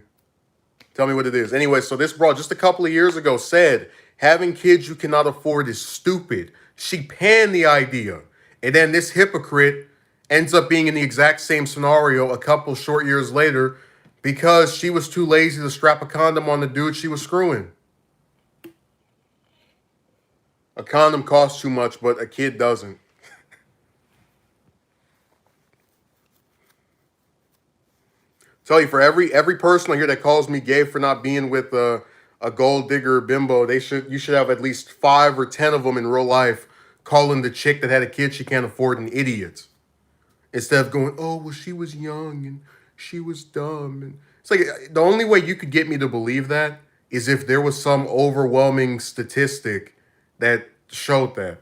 Tell me what it is. Anyway, so this broad just a couple of years ago said having kids you cannot afford is stupid. She panned the idea. And then this hypocrite ends up being in the exact same scenario a couple short years later because she was too lazy to strap a condom on the dude she was screwing. A condom costs too much, but a kid doesn't. Tell you, for every person I hear that calls me gay for not being with a gold digger bimbo, you should have at least 5 or 10 of them in real life calling the chick that had a kid she can't afford an idiot, instead of going, oh well, she was young and she was dumb. And it's like the only way you could get me to believe that is if there was some overwhelming statistic that showed that.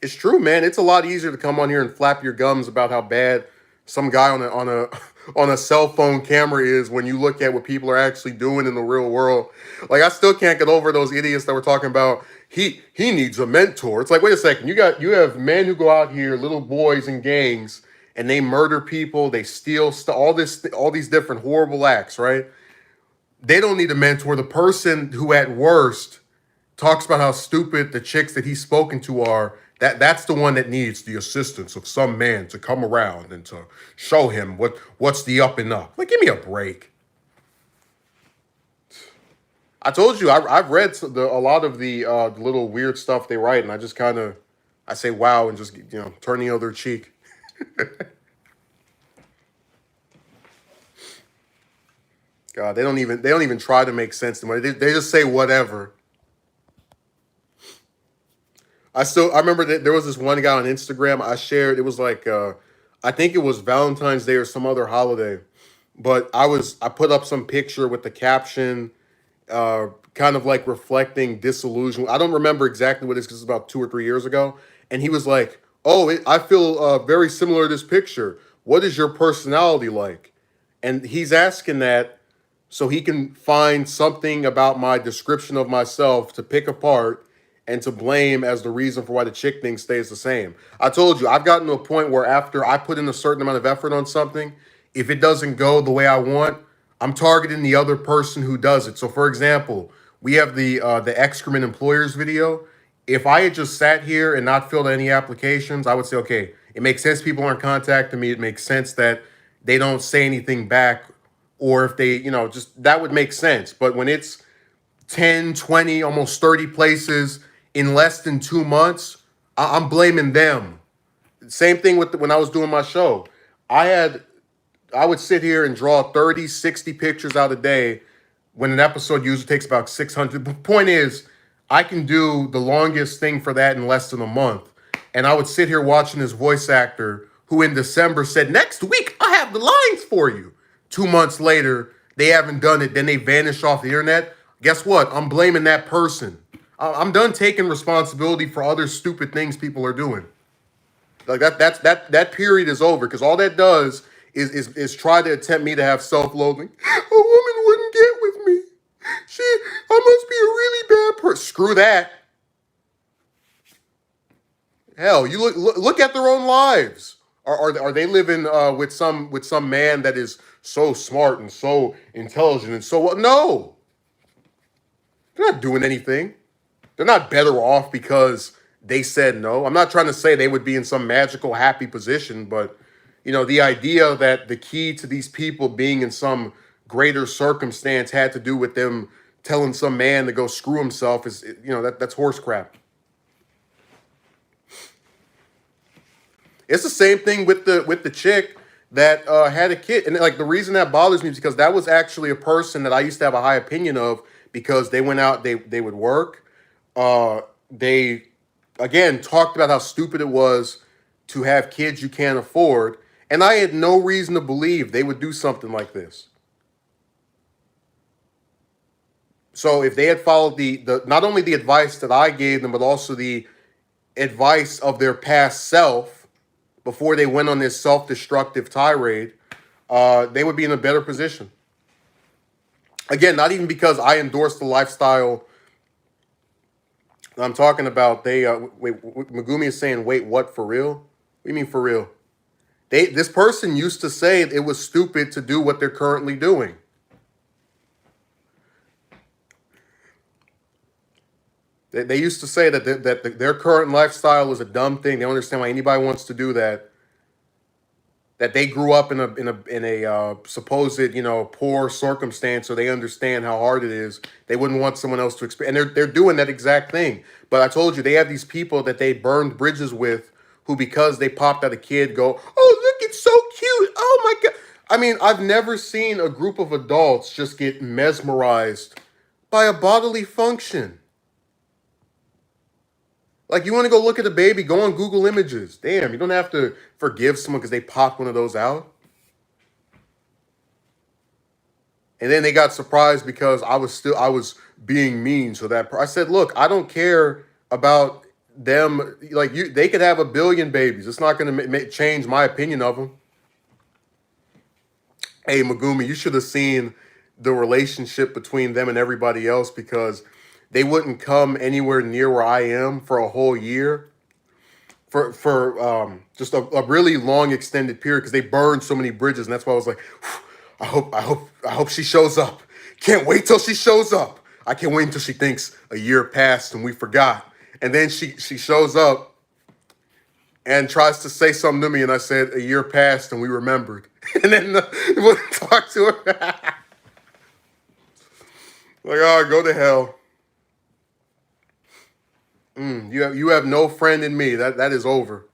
It's true, man. It's a lot easier to come on here and flap your gums about how bad some guy on a on a cell phone camera is when you look at what people are actually doing in the real world. Like, I still can't get over those idiots that were talking about he needs a mentor. It's like, wait a second, you have men who go out here, little boys in gangs, and they murder people, they steal all these different horrible acts, right? They don't need a mentor. The person who at worst talks about how stupid the chicks that he's spoken to are, that's the one that needs the assistance of some man to come around and to show him what's the up and up. Like, give me a break. I told you I've read a lot of the little weird stuff they write, and I just kind of I say wow and just turn the other cheek. God, they don't even try to make sense anymore. They just say whatever. I remember that there was this one guy on Instagram I shared. It was like I think it was Valentine's Day or some other holiday, but I put up some picture with the caption, kind of like reflecting disillusion. I don't remember exactly what it is because it's about 2 or 3 years ago, and he was like, "Oh, I feel very similar to this picture. What is your personality like?" And he's asking that so he can find something about my description of myself to pick apart and to blame as the reason for why the chick thing stays the same. I told you, I've gotten to a point where after I put in a certain amount of effort on something, if it doesn't go the way I want, I'm targeting the other person who does it. So, for example, we have the excrement employers video. If I had just sat here and not filled any applications, I would say, okay, it makes sense people aren't contacting me. It makes sense that they don't say anything back, or if they, just that would make sense. But when it's 10, 20, almost 30 places in less than 2 months, I'm blaming them. Same thing with when I was doing my show. I had I would sit here and draw 30, 60 pictures out a day when an episode usually takes about 600. The point is, I can do the longest thing for that in less than a month. And I would sit here watching this voice actor who in December said, "Next week, I have the lines for you." 2 months later, they haven't done it. Then they vanish off the internet. Guess what? I'm blaming that person. I'm done taking responsibility for other stupid things people are doing. Like that period is over because all that does is try to attempt me to have self-loathing. A woman wouldn't get with me. I must be a really bad person. Screw that. Hell, you look at their own lives. Are they living with some man that is so smart and so intelligent and so what? No, they're not doing anything. They're not better off because they said no. I'm not trying to say they would be in some magical happy position, but the idea that the key to these people being in some greater circumstance had to do with them telling some man to go screw himself is that's horse crap. It's the same thing with the chick that had a kid, and like the reason that bothers me is because that was actually a person that I used to have a high opinion of because they went out, they would work, they again talked about how stupid it was to have kids you can't afford, and I had no reason to believe they would do something like this. So if they had followed the not only the advice that I gave them, but also the advice of their past self before they went on this self-destructive tirade, they would be in a better position. Again, not even because I endorse the lifestyle I'm talking about. They wait. Megumi is saying, "Wait, what? For real? What do you mean for real?" This person used to say it was stupid to do what they're currently doing. They used to say that their current lifestyle is a dumb thing. They don't understand why anybody wants to do that. That they grew up in a supposed poor circumstance, so they understand how hard it is. They wouldn't want someone else to experience, and they're doing that exact thing. But I told you they have these people that they burned bridges with, who because they popped out a kid go, "Oh look, it's so cute! Oh my god!" I mean, I've never seen a group of adults just get mesmerized by a bodily function. Like, you want to go look at a baby, go on Google Images. Damn, you don't have to forgive someone because they popped one of those out. And then they got surprised because I was being mean. So I said, look, I don't care about them. Like, they could have a billion babies. It's not going to change my opinion of them. Hey, Megumi, you should have seen the relationship between them and everybody else because they wouldn't come anywhere near where I am for a whole year for just a really long extended period because they burned so many bridges, and that's why I was like, I hope she shows up. Can't wait till she shows up. I can't wait until she thinks a year passed and we forgot, and then she shows up and tries to say something to me, and I said a year passed and we remembered, and then we'll talk to her like, oh, go to hell. You have no friend in me. That is over.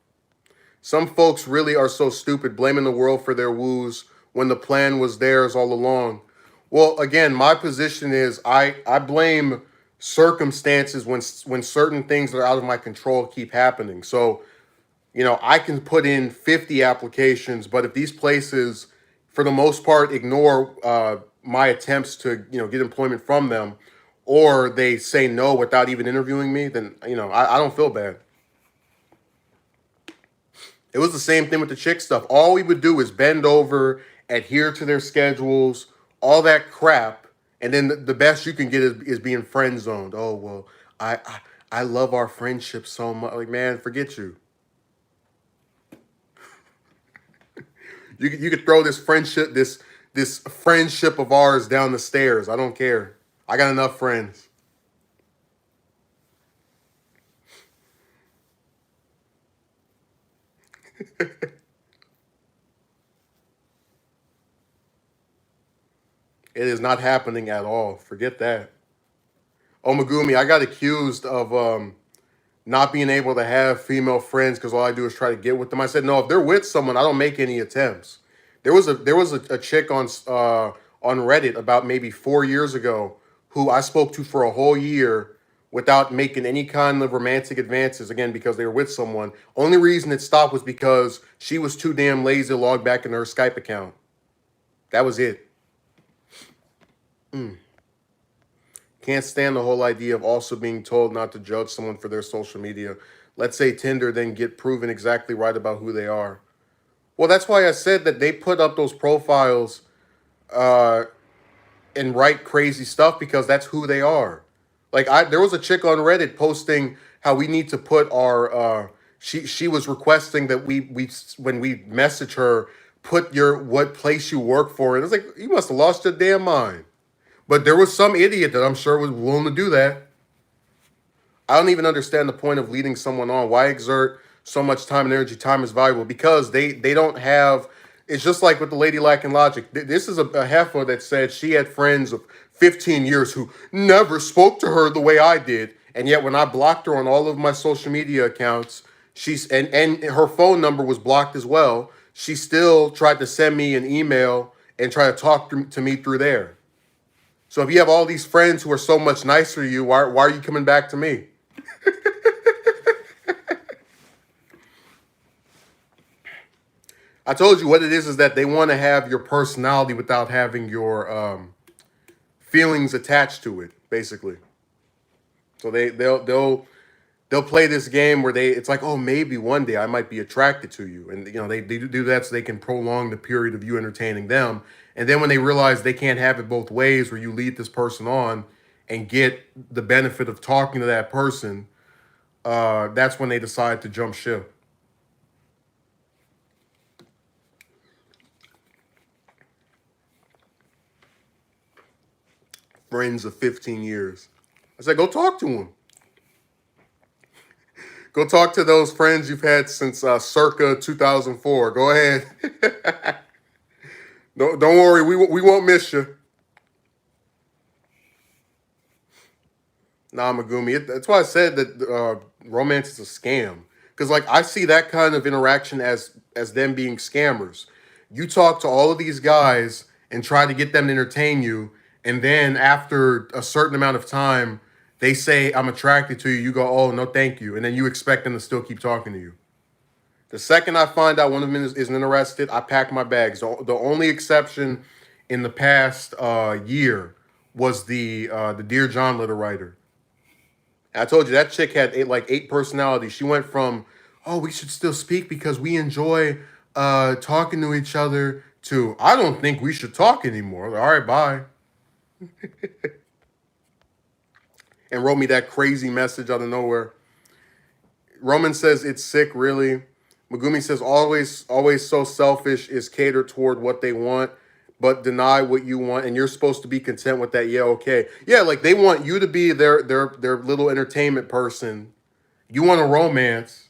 Some folks really are so stupid, blaming the world for their woos when the plan was theirs all along. Well, again, my position is I blame circumstances when certain things that are out of my control keep happening. So, I can put in 50 applications, but if these places, for the most part, ignore my attempts to get employment from them, or they say no without even interviewing me, then I don't feel bad. It was the same thing with the chick stuff. All we would do is bend over, adhere to their schedules, all that crap, and then the best you can get is being friend zoned. Oh well, I, I I love our friendship so much. Like man, forget you. You could throw this friendship of ours down the stairs. I don't care. I got enough friends. It is not happening at all. Forget that. Oh Megumi, I got accused of not being able to have female friends because all I do is try to get with them. I said no. If they're with someone, I don't make any attempts. There was a chick on Reddit about maybe 4 years ago who I spoke to for a whole year without making any kind of romantic advances. Again, because they were with someone. Only reason it stopped was because she was too damn lazy to log back in her Skype account. That was it. Can't stand the whole idea of also being told not to judge someone for their social media. Let's say Tinder, then get proven exactly right about who they are. Well, that's why I said that they put up those profiles uh, and write crazy stuff because that's who they are. There was a chick on Reddit posting how we need to put our. She was requesting that we when we message her put your what place you work for, and it's like you must have lost your damn mind. But there was some idiot that I'm sure was willing to do that. I don't even understand the point of leading someone on. Why exert so much time and energy? Time is valuable because they don't have. It's just like with the Lady Lacking Logic. This is a heifer that said she had friends of 15 years who never spoke to her the way I did, and yet when I blocked her on all of my social media accounts, and her phone number was blocked as well. She still tried to send me an email and try to talk to me through there. So if you have all these friends who are so much nicer to you, why are you coming back to me? I told you what it is that they want to have your personality without having your feelings attached to it, basically. So they'll play this game where it's like, oh, maybe one day I might be attracted to you, and they do that so they can prolong the period of you entertaining them, and then when they realize they can't have it both ways, where you lead this person on and get the benefit of talking to that person, that's when they decide to jump ship. Friends of 15 years. I said, go talk to them. Go talk to those friends you've had since circa 2004. Go ahead. Don't worry, we won't miss you. Nah, Megumi. That's why I said that romance is a scam. Because like I see that kind of interaction as them being scammers. You talk to all of these guys and try to get them to entertain you, and then after a certain amount of time, they say I'm attracted to you. You go, oh no, thank you, and then you expect them to still keep talking to you. The second I find out one of them isn't interested, I pack my bags. The only exception in the past year was the Dear John letter writer. I told you that chick had eight personalities. She went from, oh, we should still speak because we enjoy talking to each other to, I don't think we should talk anymore. Like, all right, bye. And wrote me that crazy message out of nowhere. Roman says it's sick, really. Megumi says always so selfish is catered toward what they want, but deny what you want, and you're supposed to be content with that. Yeah, okay. Yeah, like they want you to be their little entertainment person. You want a romance,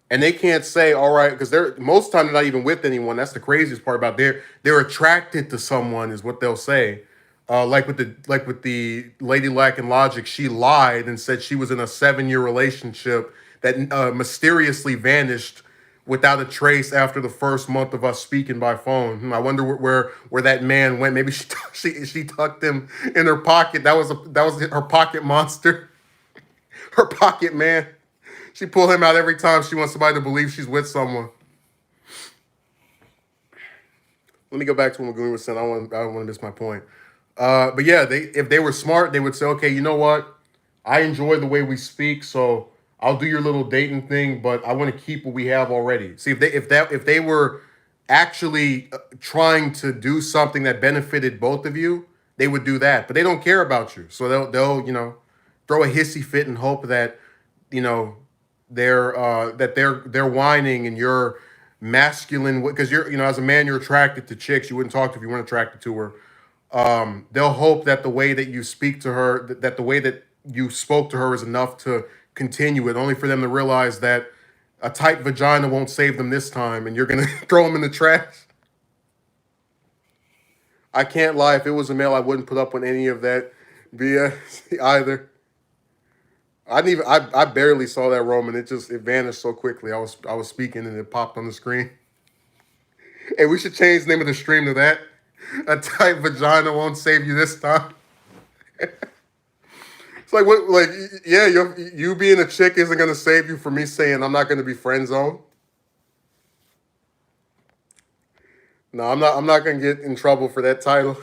and they can't say all right because they're most of the time they're not even with anyone. That's the craziest part about they're attracted to someone is what they'll say. Like with the Lady Lacking Logic, she lied and said she was in a 7-year relationship that mysteriously vanished without a trace after the first month of us speaking by phone. I wonder where that man went. Maybe she tucked him in her pocket. That was her pocket monster, her pocket man. She pulled him out every time she wants somebody to believe she's with someone. Let me go back to what Magoo was saying. I don't want to miss my point. But yeah, if they were smart, they would say, okay, you know what? I enjoy the way we speak, so I'll do your little dating thing, but I want to keep what we have already. See if they were actually trying to do something that benefited both of you, they would do that. But they don't care about you, so they'll throw a hissy fit and hope that you know they're whining and you're masculine because you're as a man you're attracted to chicks. You wouldn't talk to if you weren't attracted to her. They'll hope that the way that you speak to her, that the way that you spoke to her is enough to continue it, only for them to realize that a tight vagina won't save them this time and you're going to throw them in the trash. I can't lie. If it was a male, I wouldn't put up with any of that BS either. I didn't even, I barely saw that Roman. It vanished so quickly. I was speaking and it popped on the screen. Hey, we should change the name of the stream to that. A tight vagina won't save you this time. It's like what, like yeah, you being a chick isn't gonna save you from me saying I'm not gonna be friend zone. No, I'm not. I'm not gonna get in trouble for that title.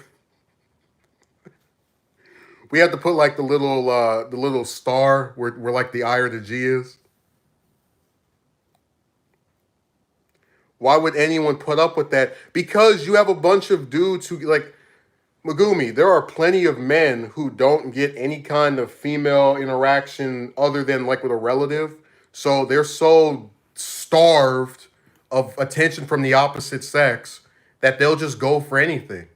We have to put like the little star where like the I or the G is. Why would anyone put up with that? Because you have a bunch of dudes who like Megumi. There are plenty of men who don't get any kind of female interaction other than like with a relative. So they're so starved of attention from the opposite sex that they'll just go for anything.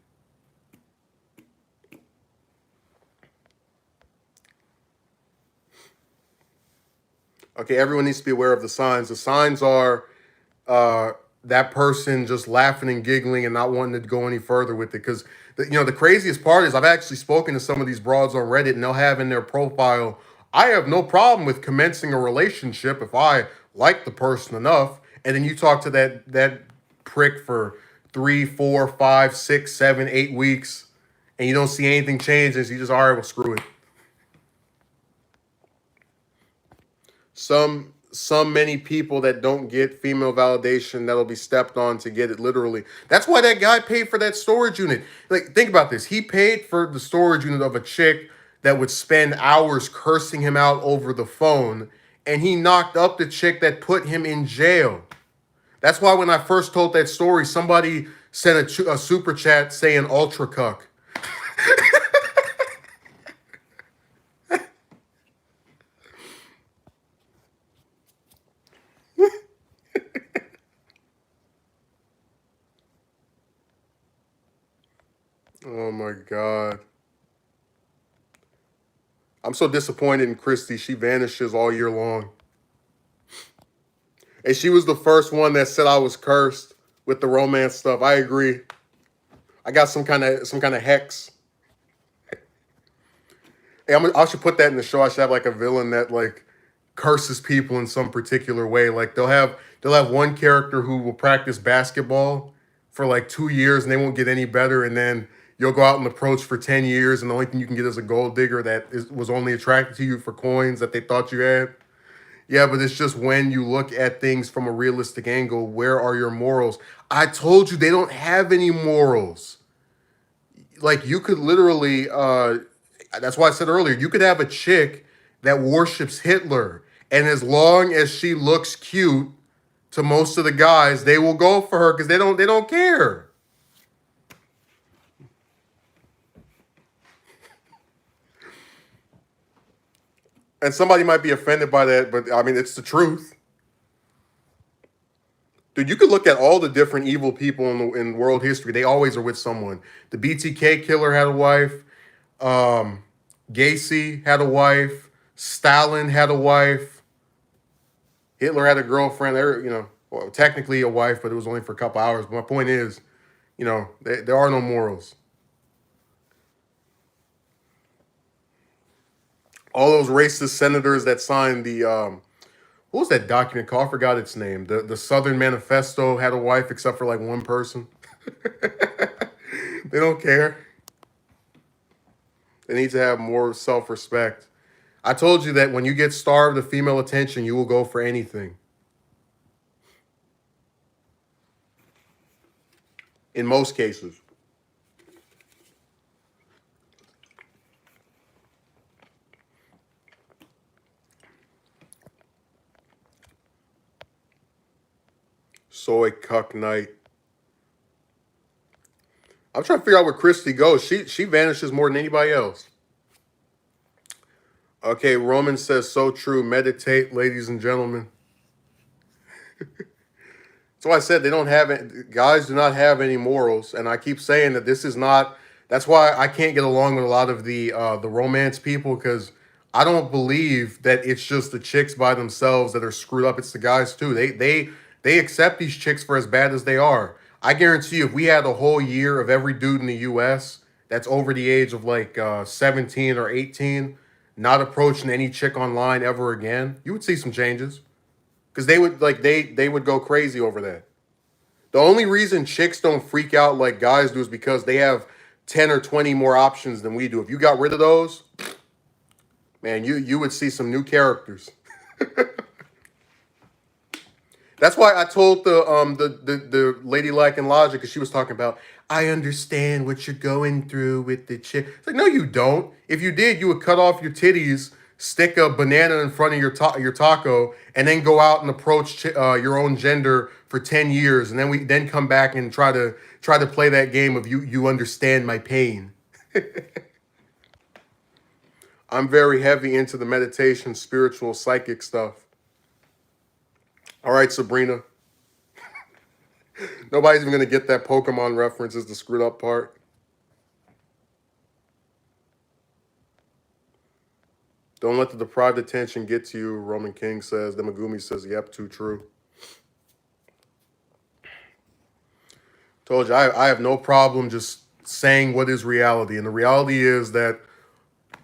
Okay, everyone needs to be aware of the signs. The signs are uh, that person just laughing and giggling and not wanting to go any further with it. Because the craziest part is I've actually spoken to some of these broads on Reddit, and they'll have in their profile, "I have no problem with commencing a relationship if I like the person enough." And then you talk to that prick for 3, 4, 5, 6, 7, 8 weeks, and you don't see anything change, and so you just all right, well, screw it. Some many people that don't get female validation that'll be stepped on to get it literally. That's why that guy paid for that storage unit. Like think about this. He paid for the storage unit of a chick that would spend hours cursing him out over the phone, and he knocked up the chick that put him in jail. That's why when I first told that story, somebody sent a super chat saying ultra cuck. Oh my god. I'm so disappointed in Christy. She vanishes all year long. And she was the first one that said I was cursed with the romance stuff. I agree. I got some kind of hex. Hey, I should put that in the show. I should have like a villain that like curses people in some particular way. Like they'll have one character who will practice basketball for like 2 years and they won't get any better, and then you'll go out and approach for 10 years, and the only thing you can get is a gold digger that was only attracted to you for coins that they thought you had. Yeah, but it's just when you look at things from a realistic angle, where are your morals? I told you they don't have any morals. Like you could literally that's why I said earlier, you could have a chick that worships Hitler, and as long as she looks cute to most of the guys, they will go for her because they don't care. And somebody might be offended by that, but I mean it's the truth. Dude, you could look at all the different evil people in world history. They always are with someone. The BTK killer had a wife. Um, Gacy had a wife. Stalin had a wife. Hitler had a girlfriend. They're, well, technically a wife, but it was only for a couple hours. But my point is, there are no morals. All those racist senators that signed the what was that document called? I forgot its name. The Southern Manifesto had a wife except for like one person. They don't care. They need to have more self-respect. I told you that when you get starved of female attention, you will go for anything. In most cases. Soy cuck night. I'm trying to figure out where Christy goes. She vanishes more than anybody else. Okay, Roman says so true. Meditate, ladies and gentlemen. That's why I said they don't have it. Guys do not have any morals, and I keep saying that this is not. That's why I can't get along with a lot of the romance people because I don't believe that it's just the chicks by themselves that are screwed up. It's the guys too. They accept these chicks for as bad as they are. I guarantee you, if we had a whole year of every dude in the U.S. that's over the age of like 17 or 18 not approaching any chick online ever again, you would see some changes because they would like they would go crazy over that. The only reason chicks don't freak out like guys do is because they have 10 or 20 more options than we do. If you got rid of those, man, you would see some new characters. That's why I told the lady lacking logic because she was talking about I understand what you're going through with the chick. It's like no, you don't. If you did, you would cut off your titties, stick a banana in front of your taco, and then go out and approach your own gender for 10 years, and then come back and try to play that game of you understand my pain. I'm very heavy into the meditation, spiritual, psychic stuff. All right, Sabrina. Nobody's even gonna get that Pokemon reference is the screwed up part. Don't let the deprived attention get to you, Roman King says. The Megumi says, yep, too true. Told you, I have no problem just saying what is reality. And the reality is that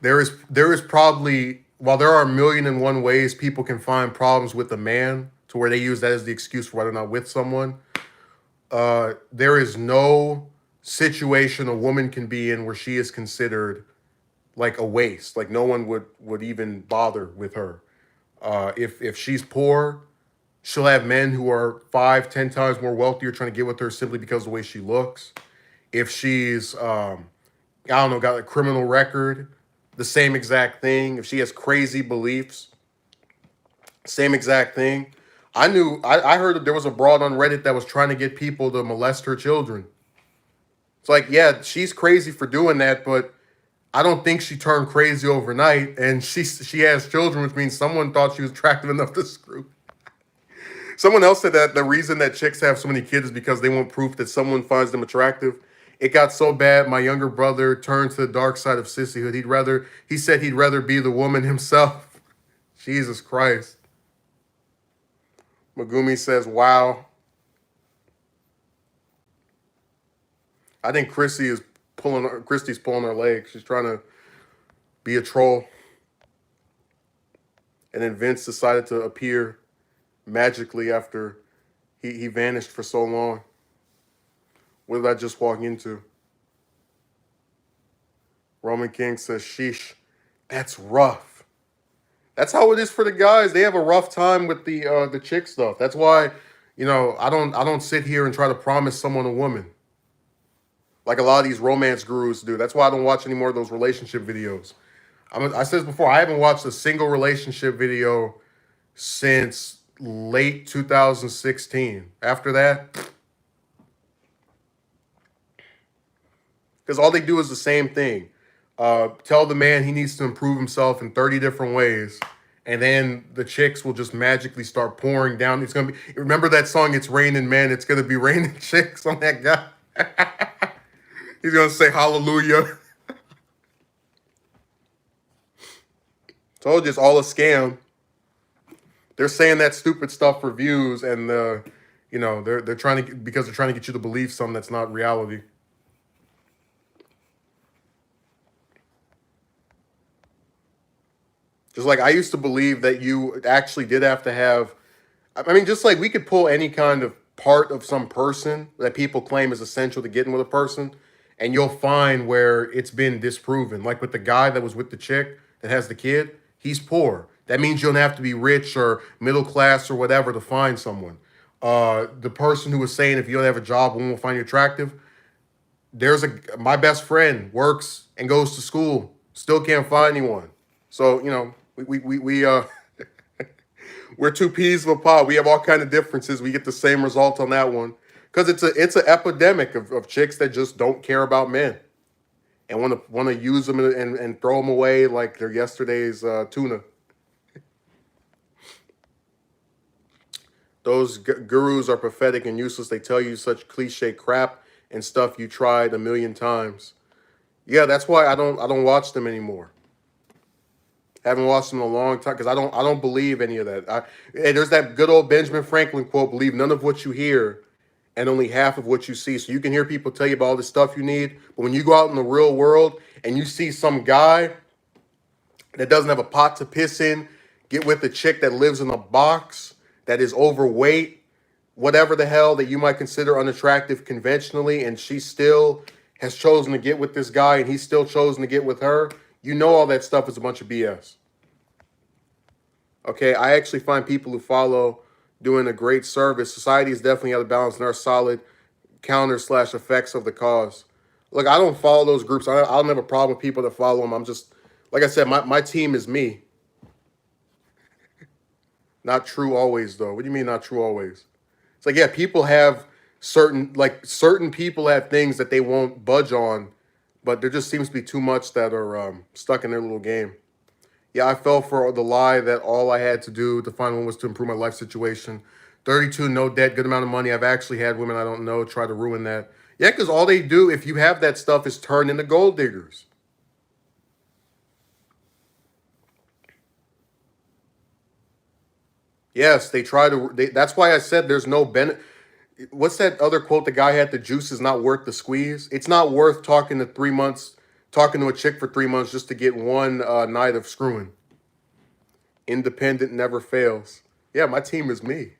there is probably, while there are a million and one ways people can find problems with a man to where they use that as the excuse for why they're not with someone, there is no situation a woman can be in where she is considered like a waste. Like no one would even bother with her. If she's poor, she'll have men who are 5, 10 times more wealthier trying to get with her simply because of the way she looks. If she's I don't know, got a criminal record, the same exact thing. If she has crazy beliefs, same exact thing. I heard that there was a broad on Reddit that was trying to get people to molest her children. It's like, yeah, she's crazy for doing that, but I don't think she turned crazy overnight. And she has children, which means someone thought she was attractive enough to screw. Someone else said that the reason that chicks have so many kids is because they want proof that someone finds them attractive. It got so bad, my younger brother turned to the dark side of sissyhood. He said he'd rather be the woman himself. Jesus Christ. Megumi says, wow. I think Christy's pulling her leg. She's trying to be a troll. And then Vince decided to appear magically after he vanished for so long. What did I just walk into? Roman King says, sheesh, that's rough. That's how it is for the guys. They have a rough time with the chick stuff. That's why, I don't sit here and try to promise someone a woman like a lot of these romance gurus do. That's why I don't watch any more of those relationship videos. I said this before, I haven't watched a single relationship video since late 2016. After that, because all they do is the same thing. Tell the man he needs to improve himself in 30 different ways. And then the chicks will just magically start pouring down. It's going to be, remember that song, It's Raining Men? It's going to be raining chicks on that guy. He's going to say hallelujah. Told you it's all a scam. They're saying that stupid stuff for views, and they're trying to, because they're trying to get you to believe something that's not reality. Just like I used to believe that you actually did have to have, I mean, just like we could pull any kind of part of some person that people claim is essential to getting with a person, and you'll find where it's been disproven. Like with the guy that was with the chick that has the kid, he's poor. That means you don't have to be rich or middle class or whatever to find someone. The person who was saying if you don't have a job, women will find you attractive. My best friend works and goes to school, still can't find anyone. So, we We're two peas of a pod. We have all kind of differences. We get the same result on that one because it's an epidemic of chicks that just don't care about men and want to use them and throw them away like they're yesterday's tuna. Those gurus are pathetic and useless. They tell you such cliche crap and stuff you tried a million times. Yeah, that's why I don't watch them anymore. Haven't watched them in a long time because I don't believe any of that. Hey, there's that good old Benjamin Franklin quote: "Believe none of what you hear, and only half of what you see." So you can hear people tell you about all the stuff you need, but when you go out in the real world and you see some guy that doesn't have a pot to piss in, get with a chick that lives in a box, that is overweight, whatever the hell that you might consider unattractive conventionally, and she still has chosen to get with this guy and he's still chosen to get with her, you know all that stuff is a bunch of BS. Okay, I actually find people who follow doing a great service. Society is definitely out of balance and are solid counter slash effects of the cause. Look, I don't follow those groups. I don't have a problem with people that follow them. I'm just, like I said, my team is me. Not true always, though. What do you mean not true always? It's like, yeah, people have certain people have things that they won't budge on, but there just seems to be too much that are stuck in their little game. Yeah, I fell for the lie that all I had to do to find one was to improve my life situation. 32, no debt, good amount of money. I've actually had women I don't know try to ruin that. Yeah, because all they do, if you have that stuff, is turn into gold diggers. Yes, they try to. That's why I said there's no benefit. What's that other quote the guy had? The juice is not worth the squeeze. It's not worth talking to a chick for 3 months just to get one night of screwing. Independent never fails. Yeah, my team is me.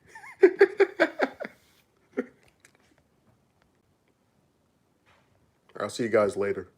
I'll see you guys later.